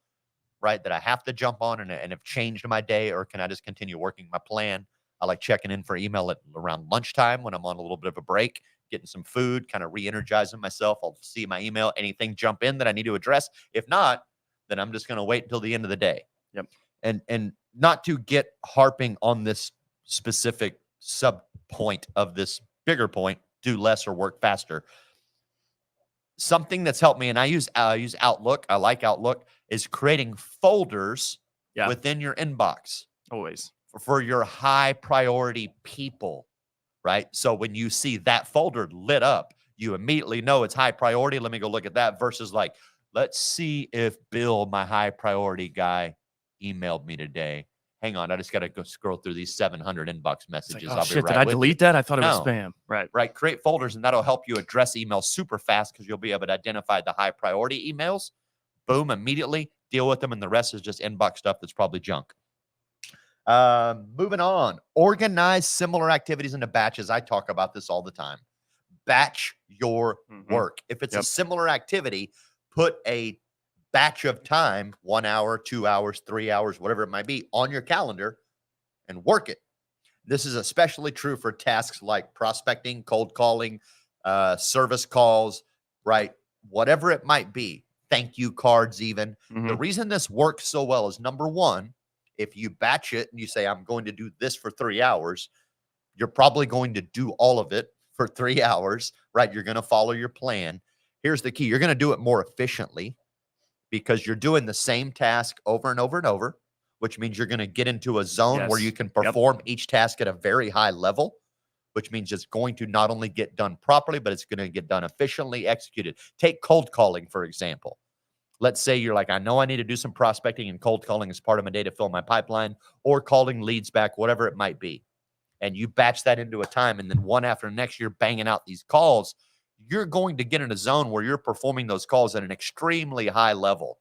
right? That I have to jump on and have changed my day, or can I just continue working my plan? I like checking in for email at around lunchtime when I'm on a little bit of a break, getting some food, kind of re-energizing myself. I'll see my email, anything jump in that I need to address. If not, then I'm just going to wait until the end of the day. Yep. And not to get harping on this specific sub point of this bigger point, do less or work faster. Something that's helped me, and I use Outlook. I like Outlook, is creating folders within your inbox. Always. For your high priority people, right? So when you see that folder lit up, you immediately know it's high priority. Let me go look at that, versus like, let's see if Bill, my high priority guy, emailed me today. Hang on, I just got to go scroll through these 700 inbox messages. Like, shit, did I delete that? I thought it was spam. Right. Create folders, and that'll help you address emails super fast because you'll be able to identify the high priority emails. Boom, immediately deal with them, and the rest is just inbox stuff that's probably junk. Moving on. Organize similar activities into batches. I talk about this all the time. Batch your work. If it's a similar activity, put a batch of time, 1 hour, 2 hours, 3 hours, whatever it might be, on your calendar and work it. This is especially true for tasks like prospecting, cold calling, service calls, right? Whatever it might be. Thank you cards even. The reason this works so well is, number one, if you batch it and you say, I'm going to do this for 3 hours, you're probably going to do all of it for 3 hours, right? You're going to follow your plan. Here's the key. You're going to do it more efficiently because you're doing the same task over and over and over, which means you're going to get into a zone where you can perform each task at a very high level, which means it's going to not only get done properly, but it's going to get done efficiently, executed. Take cold calling, for example. Let's say you're like, I know I need to do some prospecting, and cold calling is part of my day to fill my pipeline, or calling leads back, whatever it might be. And you batch that into a time, and then one after the next, you're banging out these calls. You're going to get in a zone where you're performing those calls at an extremely high level,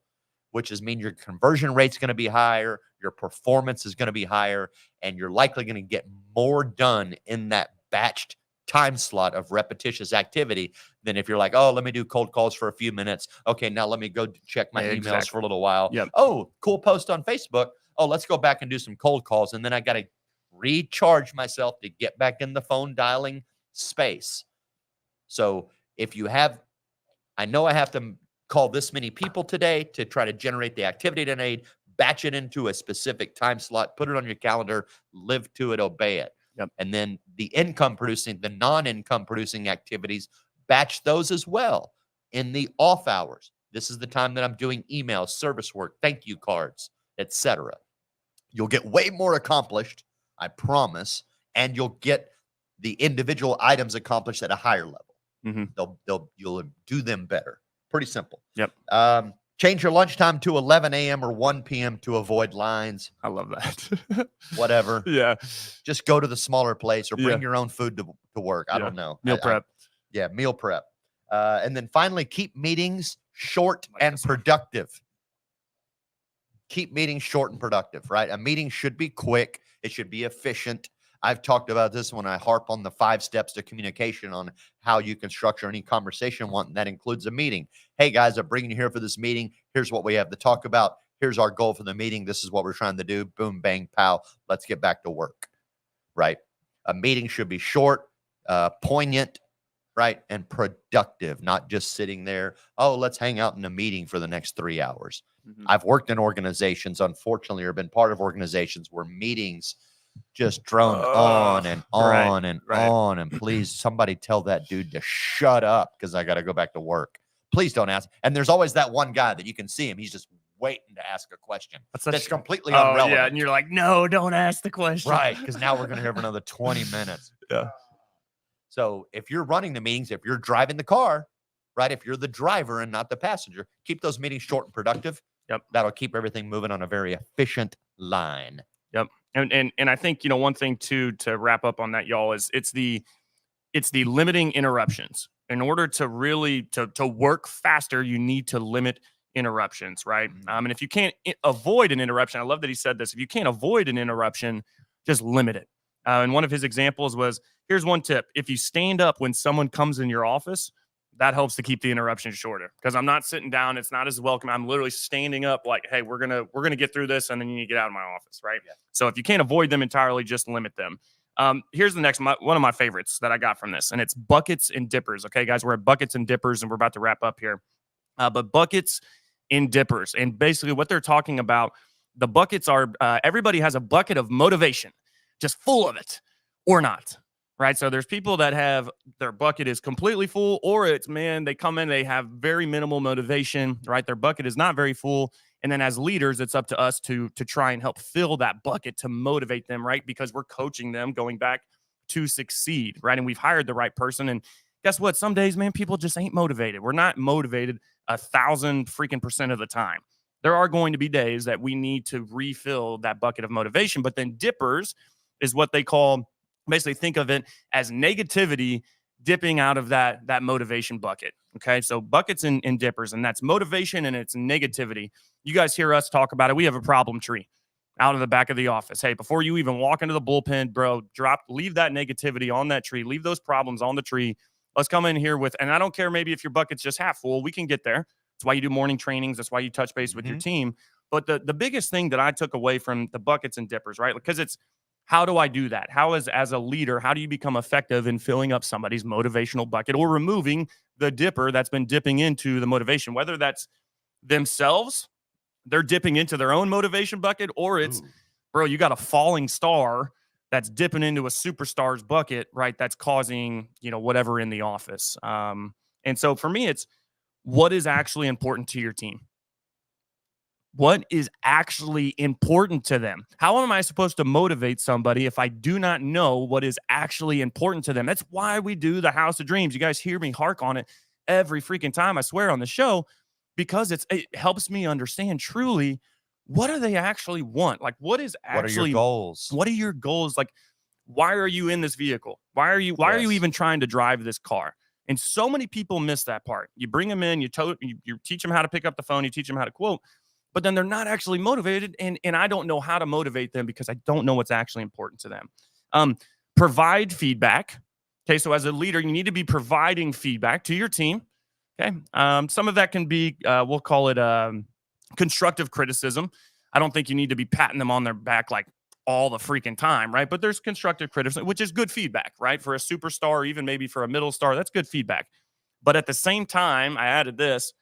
which is mean your conversion rate's going to be higher, your performance is going to be higher, and you're likely going to get more done in that batched time slot of repetitious activity than if you're like, oh, let me do cold calls for a few minutes. Okay, now let me go check my emails for a little while. Oh, cool post on Facebook. Oh, let's go back and do some cold calls. And then I got to recharge myself to get back in the phone dialing space. So if you have, I know I have to call this many people today to try to generate the activity to need, batch it into a specific time slot, put it on your calendar, live to it, obey it. And then the non-income producing activities, batch those as well in the off hours. This is the time that I'm doing emails, service work, thank you cards, etc. You'll get way more accomplished, I promise, and you'll get the individual items accomplished at a higher level. You'll do them better. Pretty simple. Change your lunchtime to 11 a.m. or 1 p.m. to avoid lines. I love that. Whatever. Just go to the smaller place or bring your own food to work. I don't know. Meal prep. Meal prep. And then finally, keep meetings short and productive. Keep meetings short and productive, right? A meeting should be quick. It should be efficient. I've talked about this when I harp on the 5 steps to communication on how you can structure any conversation one, and that includes a meeting. Hey, guys, I'm bringing you here for this meeting. Here's what we have to talk about. Here's our goal for the meeting. This is what we're trying to do. Boom, bang, pow. Let's get back to work, right? A meeting should be short, poignant, right, and productive, not just sitting there, oh, let's hang out in a meeting for the next 3 hours. I've worked in organizations, unfortunately, or been part of organizations where meetings just droned on and on right, and right. on. And please, somebody tell that dude to shut up because I got to go back to work. Please don't ask. And there's always that one guy that you can see him. He's just waiting to ask a question. That's completely irrelevant. Yeah, and you're like, no, don't ask the question. Right, because now we're going to hear for another 20 minutes. Yeah. So if you're running the meetings, if you're driving the car, right, if you're the driver and not the passenger, keep those meetings short and productive. Yep. That'll keep everything moving on a very efficient line. Yep. And I think, one thing too, to wrap up on that, y'all, is it's the limiting interruptions. In order to really to work faster, you need to limit interruptions, right? And if you can't avoid an interruption, I love that he said this. If you can't avoid an interruption, just limit it. And one of his examples was, here's one tip. If you stand up when someone comes in your office, that helps to keep the interruption shorter, because I'm not sitting down. It's not as welcome. I'm literally standing up like, hey, we're gonna get through this, and then you need to get out of my office, right? Yeah. So if you can't avoid them entirely, just limit them. Here's the next one of my favorites that I got from this, and it's buckets and dippers. Okay, guys, we're at buckets and dippers, and we're about to wrap up here. But buckets and dippers, and basically what they're talking about, the buckets are everybody has a bucket of motivation, just full of it, or not. Right. So there's people that have their bucket is completely full, or it's, man, they come in, they have very minimal motivation, right? Their bucket is not very full. And then as leaders, it's up to us to try and help fill that bucket to motivate them, right? Because we're coaching them going back to succeed, right? And we've hired the right person. And guess what? Some days, man, people just ain't motivated. We're not motivated 1,000% of the time. There are going to be days that we need to refill that bucket of motivation. But then dippers is what they call, basically think of it as negativity dipping out of that motivation bucket. Okay. So buckets and dippers, and that's motivation and it's negativity. You guys hear us talk about it. We have a problem tree out of the back of the office. Hey, before you even walk into the bullpen, bro, leave that negativity on that tree, leave those problems on the tree. Let's come in here with, and I don't care maybe if your bucket's just half full, we can get there. That's why you do morning trainings. That's why you touch base with your team. But the biggest thing that I took away from the buckets and dippers, right? Because it's, how do I do that? How as a leader, how do you become effective in filling up somebody's motivational bucket or removing the dipper that's been dipping into the motivation, whether that's themselves, they're dipping into their own motivation bucket, or it's, bro, you got a falling star that's dipping into a superstar's bucket, right? That's causing, whatever in the office. And so for me, it's what is actually important to your team. What is actually important to them? How am I supposed to motivate somebody if I do not know what is actually important to them? That's why we do the House of Dreams. You guys hear me hark on it every freaking time, I swear, on the show, because it helps me understand truly, what do they actually want? Like, what are your goals? What are your goals? Like, why are you in this vehicle? Why are you even trying to drive this car? And so many people miss that part. You bring them in, you teach them how to pick up the phone, you teach them how to quote, but then they're not actually motivated, and I don't know how to motivate them because I don't know what's actually important to them. Provide feedback. Okay, so as a leader, you need to be providing feedback to your team. Okay, some of that can be, we'll call it constructive criticism. I don't think you need to be patting them on their back like all the freaking time, right? But there's constructive criticism, which is good feedback, right? For a superstar, or even maybe for a middle star, that's good feedback. But at the same time, I added this.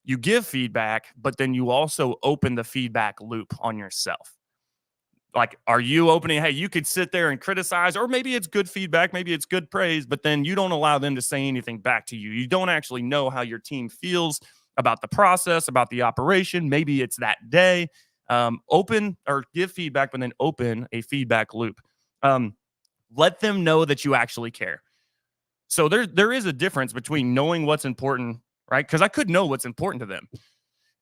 You give feedback, but then you also open the feedback loop on yourself. Like, are you opening, hey, you could sit there and criticize, or maybe it's good feedback, maybe it's good praise, but then you don't allow them to say anything back to you. You don't actually know how your team feels about the process, about the operation. Maybe it's that day. Open or give feedback, but then open a feedback loop. Let them know that you actually care. So there is a difference between knowing what's important, right? Because I could know what's important to them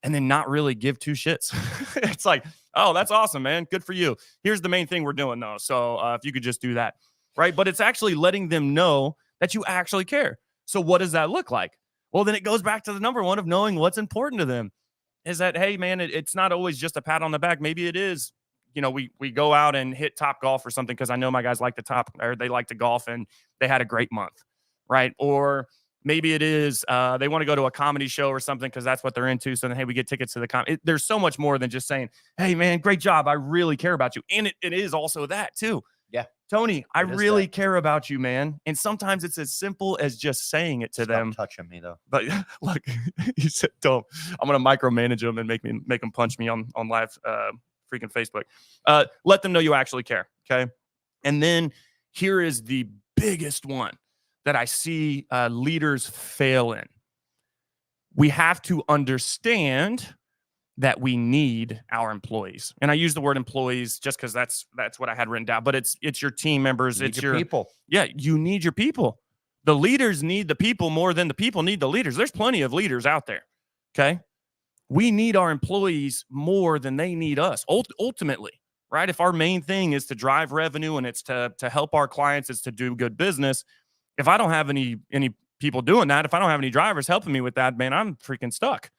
and then not really give two shits. It's like, oh, that's awesome, man. Good for you. Here's the main thing we're doing, though. So if you could just do that, right? But it's actually letting them know that you actually care. So what does that look like? Well, then it goes back to the number one of knowing what's important to them. Is that, hey, man, it's not always just a pat on the back. Maybe it is, we go out and hit Top Golf or something because I know my guys like they like to golf and they had a great month, right? Or maybe it is they want to go to a comedy show or something because that's what they're into. So then, hey, we get tickets to the comedy. There's so much more than just saying, hey, man, great job. I really care about you. And it is also that too. Yeah. Tony, I really care about you, man. And sometimes it's as simple as just saying it to them. Touching me, though. But look, you said, don't. I'm going to micromanage them and make them punch me on live freaking Facebook. Let them know you actually care. Okay. And then here is the biggest one that I see leaders fail in. We have to understand that we need our employees. And I use the word employees just because that's what I had written down. But it's your team members. It's your people. Yeah, you need your people. The leaders need the people more than the people need the leaders. There's plenty of leaders out there. Okay. We need our employees more than they need us. Ultimately, right? If our main thing is to drive revenue and it's to help our clients, it's to do good business. If I don't have any people doing that, if I don't have any drivers helping me with that, man, I'm freaking stuck.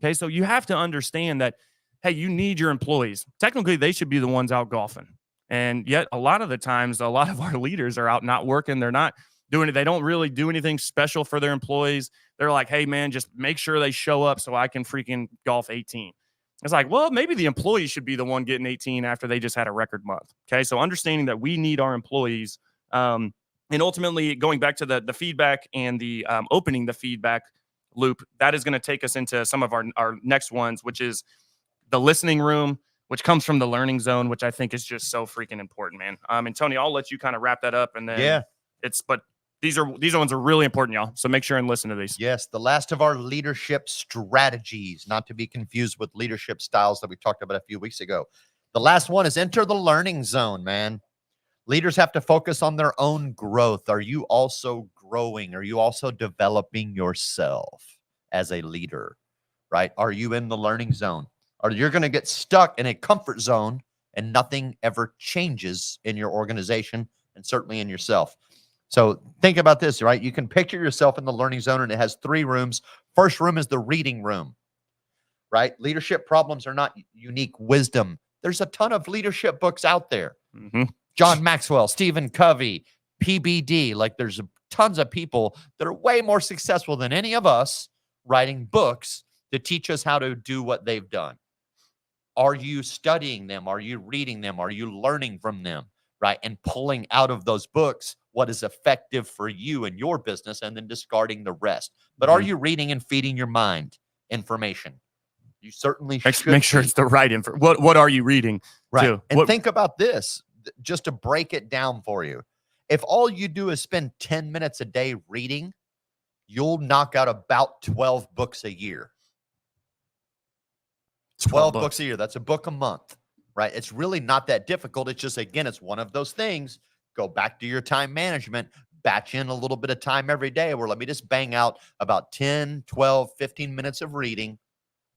Okay, so you have to understand that, hey, you need your employees. Technically, they should be the ones out golfing. And yet a lot of the times, a lot of our leaders are out not working. They're not doing it. They don't really do anything special for their employees. They're like, hey, man, just make sure they show up so I can freaking golf 18. It's like, well, maybe the employee should be the one getting 18 after they just had a record month. Okay, so understanding that we need our employees, and ultimately going back to the feedback and the opening the feedback loop, that is going to take us into some of our next ones, which is the listening room, which comes from the learning zone, which I think is just so freaking important, man. And Tony, I'll let you kind of wrap that up, and then but these ones are really important, y'all. So make sure and listen to these. Yes, the last of our leadership strategies, not to be confused with leadership styles that we talked about a few weeks ago. The last one is enter the learning zone, man. Leaders have to focus on their own growth. Are you also growing? Are you also developing yourself as a leader, right? Are you in the learning zone? Or you're going to get stuck in a comfort zone and nothing ever changes in your organization and certainly in yourself. So think about this, right? You can picture yourself in the learning zone, and it has 3 rooms. First room is the reading room, right? Leadership problems are not unique wisdom. There's a ton of leadership books out there. Mm-hmm. John Maxwell, Stephen Covey, PBD. Like there's tons of people that are way more successful than any of us writing books to teach us how to do what they've done. Are you studying them? Are you reading them? Are you learning from them? Right? And pulling out of those books what is effective for you and your business, and then discarding the rest. But are you reading and feeding your mind information? You certainly should. Make sure it's the right info. What are you reading? Right. Too? And think about this, just to break it down for you. If all you do is spend 10 minutes a day reading, you'll knock out about 12 books a year. 12 books a year. That's a book a month, right? It's really not that difficult. It's just, again, it's one of those things. Go back to your time management, batch in a little bit of time every day where let me just bang out about 10, 12, 15 minutes of reading,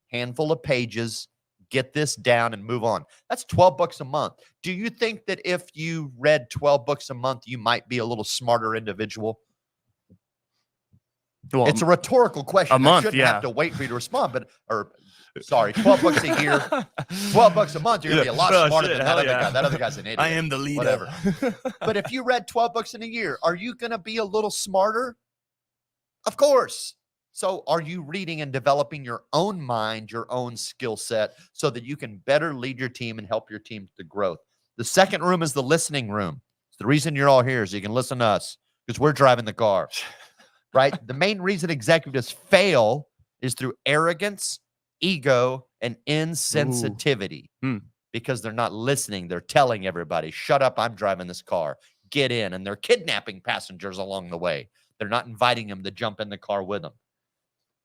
handful of pages, get this down and move on. That's 12 bucks a month. Do you think that if you read 12 books a month, you might be a little smarter individual? Well, it's a rhetorical question. A month, I shouldn't have to wait for you to respond, but, sorry, 12 bucks a year, 12 bucks a month, you're going to be a lot smarter than that other guy. That other guy's an idiot. I am the leader. Whatever. But if you read 12 books in a year, are you going to be a little smarter? Of course. So are you reading and developing your own mind, your own skill set, so that you can better lead your team and help your team to growth? The second room is the listening room. The reason you're all here is you can listen to us because we're driving the car, right? The main reason executives fail is through arrogance, ego, and insensitivity because they're not listening. They're telling everybody, shut up, I'm driving this car, get in. And they're kidnapping passengers along the way. They're not inviting them to jump in the car with them.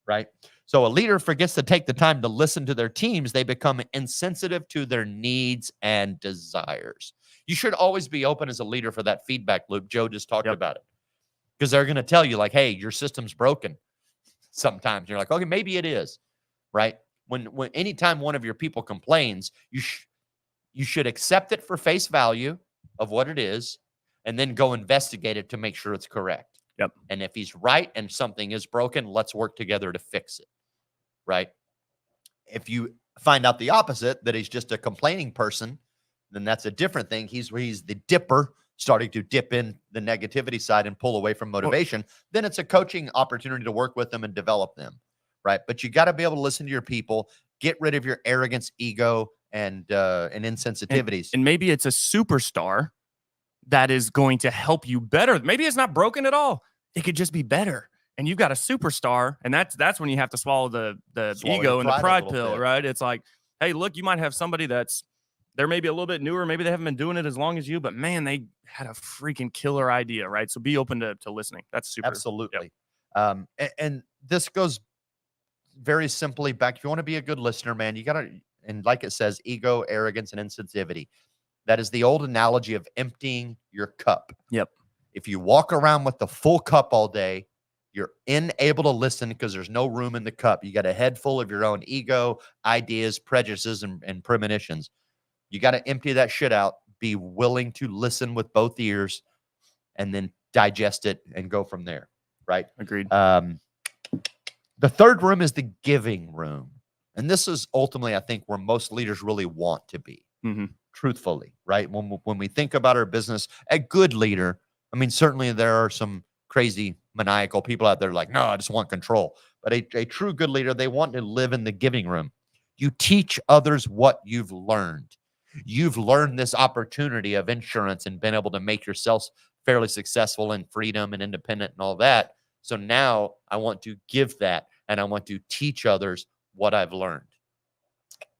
Right? So a leader forgets to take the time to listen to their teams. They become insensitive to their needs and desires. You should always be open as a leader for that feedback loop. Joe just talked about it. Because they're going to tell you like, hey, your system's broken. Sometimes you're like, okay, maybe it is. Right? When anytime one of your people complains, you should accept it for face value of what it is and then go investigate it to make sure it's correct. Yep. And if he's right and something is broken, let's work together to fix it. Right? If you find out the opposite, that he's just a complaining person, then that's a different thing. He's the dipper, starting to dip in the negativity side and pull away from motivation. Then it's a coaching opportunity to work with them and develop them. Right? But you got to be able to listen to your people, get rid of your arrogance, ego, and insensitivities. And maybe it's a superstar that is going to help you better. Maybe it's not broken at all. It could just be better. And you've got a superstar, and that's when you have to swallow the ego and the pride pill, right? It's like, hey, look, you might have somebody that's They're maybe a little bit newer. Maybe they haven't been doing it as long as you, but man, they had a freaking killer idea, right? So be open to listening. That's super. Absolutely. Yep. And this goes very simply back. If you want to be a good listener, man, you got to, and like it says, ego, arrogance, and insensitivity. That is the old analogy of emptying your cup. Yep. If you walk around with the full cup all day, you're unable to listen because there's no room in the cup. You got a head full of your own ego, ideas, prejudices, and premonitions. You got to empty that shit out. Be willing to listen with both ears and then digest it and go from there. Right? Agreed. The third room is the giving room. And this is ultimately, I think, where most leaders really want to be, truthfully, right? When we think about our business, a good leader, I mean, certainly there are some crazy, maniacal people out there like, no, I just want control. But a true good leader, they want to live in the giving room. You teach others what you've learned. You've learned this opportunity of insurance and been able to make yourself fairly successful in freedom and independent and all that. So now I want to give that, and I want to teach others what I've learned.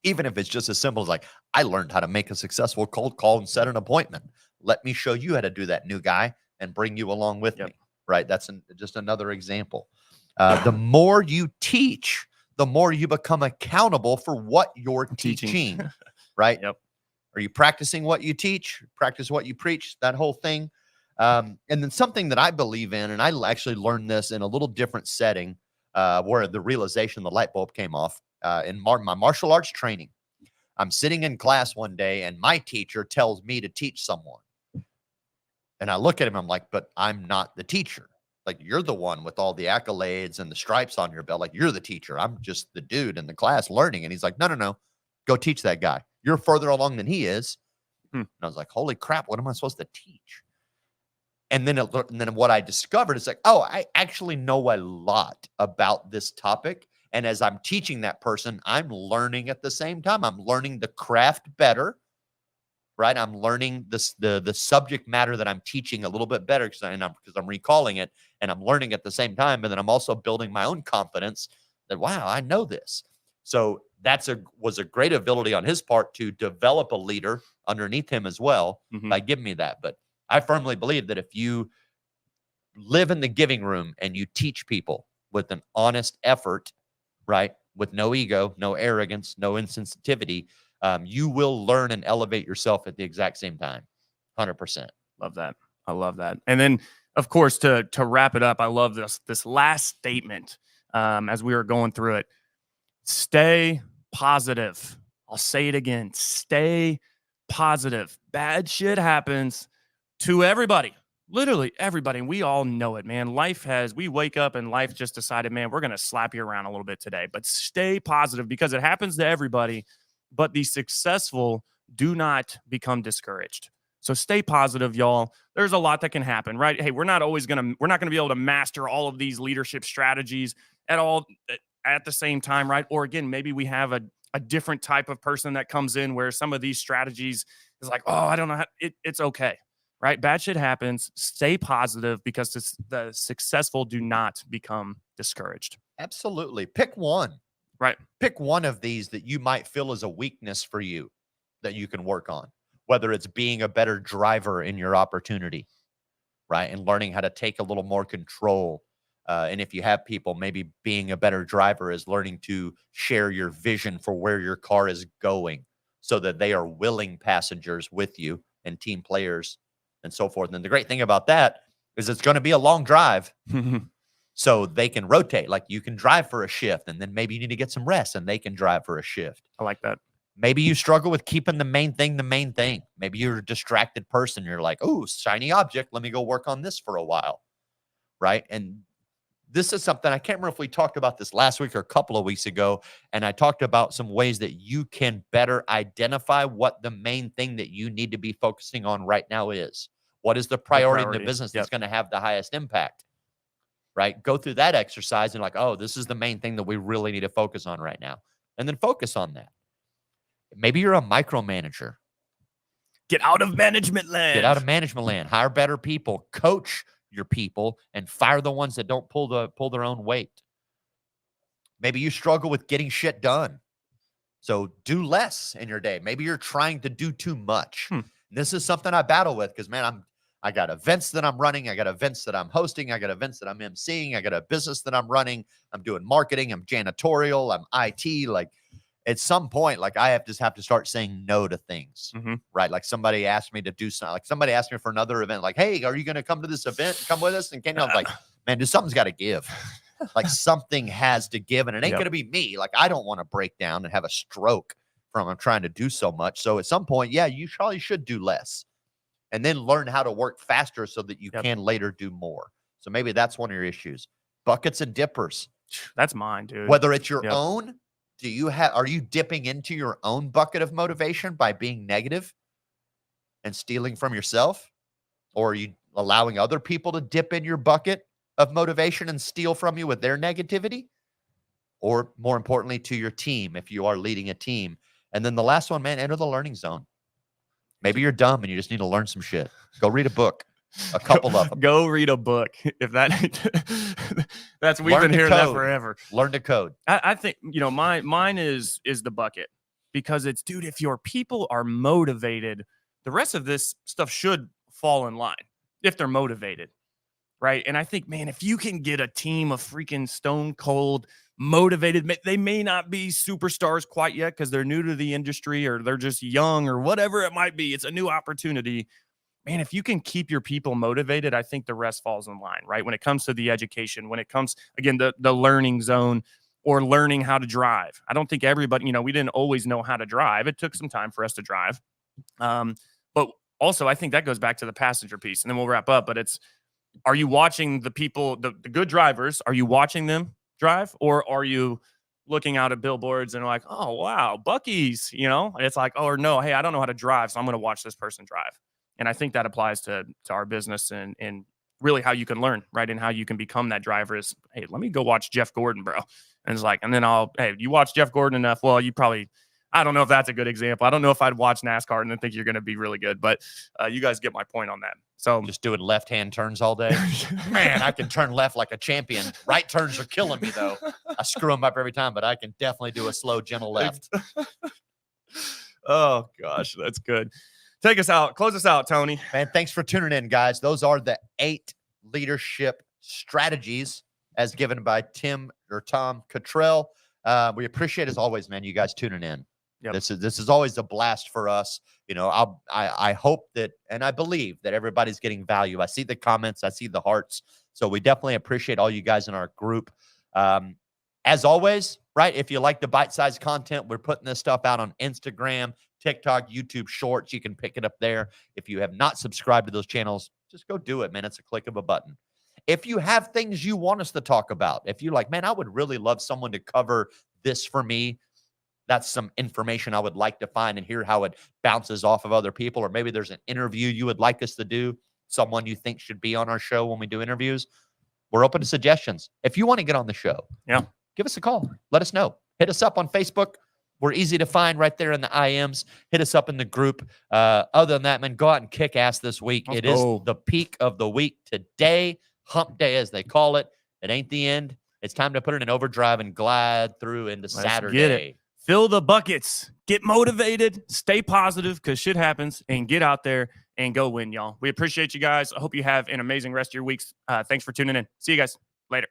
Even if it's just as simple as like, I learned how to make a successful cold call and set an appointment. Let me show you how to do that, new guy, and bring you along with me. Right? That's just another example. The more you teach, the more you become accountable for what you're teaching. Right? Yep. Are you practicing what you teach? Practice what you preach, that whole thing. And then something that I believe in, and I actually learned this in a little different setting, where the realization, the light bulb came off in my martial arts training. I'm sitting in class one day and my teacher tells me to teach someone. And I look at him, I'm like, but I'm not the teacher. Like, you're the one with all the accolades and the stripes on your belt. Like, you're the teacher. I'm just the dude in the class learning. And he's like, no. Go teach that guy. You're further along than he is. And I was like, holy crap, what am I supposed to teach? And then what I discovered is like, oh, I actually know a lot about this topic. And as I'm teaching that person, I'm learning at the same time. I'm learning the craft better, right? I'm learning the subject matter that I'm teaching a little bit better because I'm recalling it, and I'm learning at the same time. And then I'm also building my own confidence that, wow, I know this. So was a great ability on his part to develop a leader underneath him as well by giving me that. But I firmly believe that if you live in the giving room and you teach people with an honest effort, right, with no ego, no arrogance, no insensitivity, you will learn and elevate yourself at the exact same time. 100%. Love that. I love that. And then, of course, to wrap it up, I love this last statement as we were going through it. Stay positive. I'll say it again. Stay positive. Bad shit happens to everybody. Literally everybody. And we all know it, man. We wake up and life just decided, man, we're going to slap you around a little bit today. But stay positive because it happens to everybody. But the successful do not become discouraged. So stay positive, y'all. There's a lot that can happen, right? Hey, we're not going to be able to master all of these leadership strategies at the same time, right? Or again, maybe we have a different type of person that comes in where some of these strategies is like, oh, I don't know how, it's okay, right? Bad shit happens. Stay positive because the successful do not become discouraged. Absolutely. Pick one. Right. Pick one of these that you might feel is a weakness for you that you can work on, whether it's being a better driver in your opportunity, right? And learning how to take a little more control. And if you have people, maybe being a better driver is learning to share your vision for where your car is going so that they are willing passengers with you and team players and so forth. And the great thing about that is it's going to be a long drive. So they can rotate. Like, you can drive for a shift, and then maybe you need to get some rest, and they can drive for a shift. I like that. Maybe you struggle with keeping the main thing. Maybe you're a distracted person. You're like, oh, shiny object. Let me go work on this for a while, right? And this is something, I can't remember if we talked about this last week or a couple of weeks ago, and I talked about some ways that you can better identify what the main thing that you need to be focusing on right now is. What is the priority in the business that's going to have the highest impact? Right? Go through that exercise and like, oh, this is the main thing that we really need to focus on right now. And then focus on that. Maybe you're a micromanager. Get out of management land. Get out of management land. Hire better people. Coach your people and fire the ones that don't pull their own weight. Maybe you struggle with getting shit done. So do less in your day. Maybe you're trying to do too much. This is something I battle with because, man, I got events that I'm running. I got events that I'm hosting. I got events that I'm emceeing. I got a business that I'm running. I'm doing marketing. I'm janitorial. I'm IT. Like, at some point, like, I just have to start saying no to things, right? Like, somebody asked me to do something. Like, somebody asked me for another event. Like, hey, are you going to come to this event? Come with us? And Kenny, I was like, man, dude, something's got to give. Like, something has to give, and it ain't going to be me. Like, I don't want to break down and have a stroke from I'm trying to do so much. So at some point, yeah, you probably should do less and then learn how to work faster so that you can later do more. So maybe that's one of your issues. Buckets and dippers. That's mine, dude. Whether it's your own, are you dipping into your own bucket of motivation by being negative and stealing from yourself? Or are you allowing other people to dip in your bucket of motivation and steal from you with their negativity? Or more importantly, to your team, if you are leading a team. And then the last one, man, enter the learning zone. Maybe you're dumb and you just need to learn some shit. Go read a book. A couple of them. Go read a book. If we've been hearing that forever. Learn to code. I think, mine is the bucket, because it's, dude, if your people are motivated, the rest of this stuff should fall in line if they're motivated. Right. And I think, man, if you can get a team of freaking stone cold motivated, they may not be superstars quite yet because they're new to the industry or they're just young or whatever it might be. It's a new opportunity. Man, if you can keep your people motivated, I think the rest falls in line, right? When it comes to the education, when it comes, again, the learning zone or learning how to drive. I don't think everybody, we didn't always know how to drive. It took some time for us to drive. But also, I think that goes back to the passenger piece, and then we'll wrap up. But are you watching the people, the good drivers, are you watching them drive? Or are you looking out at billboards and like, oh, wow, Buc-ee's, It's like, oh, or no, hey, I don't know how to drive, so I'm going to watch this person drive. And I think that applies to our business and really how you can learn, right? And how you can become that driver is, hey, let me go watch Jeff Gordon, bro. And it's like, and then hey, you watch Jeff Gordon enough. Well, you probably, I don't know if that's a good example. I don't know if I'd watch NASCAR and then think you're going to be really good, but you guys get my point on that. So just doing left-hand turns all day. Man, I can turn left like a champion. Right turns are killing me, though. I screw them up every time, but I can definitely do a slow, gentle left. Oh, gosh, that's good. Take us out. Close us out, Tony. Man, thanks for tuning in, guys. Those are the 8 leadership strategies as given by Tom Cottrell. We appreciate, as always, man, you guys tuning in. Yep. This is always a blast for us. I hope that, and I believe that everybody's getting value. I see the comments. I see the hearts. So we definitely appreciate all you guys in our group. As always, right, if you like the bite-sized content, we're putting this stuff out on Instagram, TikTok, YouTube Shorts. You can pick it up there. If you have not subscribed to those channels, just go do it, man. It's a click of a button. If you have things you want us to talk about, if you're like, man, I would really love someone to cover this for me, that's some information I would like to find and hear how it bounces off of other people, or maybe there's an interview you would like us to do, someone you think should be on our show when we do interviews, we're open to suggestions. If you want to get on the show, give us a call. Let us know. Hit us up on Facebook. We're easy to find right there in the IMs. Hit us up in the group. Other than that, man, go out and kick ass this week. It is the peak of the week today, hump day as they call it. It ain't the end. It's time to put it in overdrive and glide through into Saturday. Get it. Fill the buckets. Get motivated. Stay positive because shit happens. And get out there and go win, y'all. We appreciate you guys. I hope you have an amazing rest of your weeks. Thanks for tuning in. See you guys later.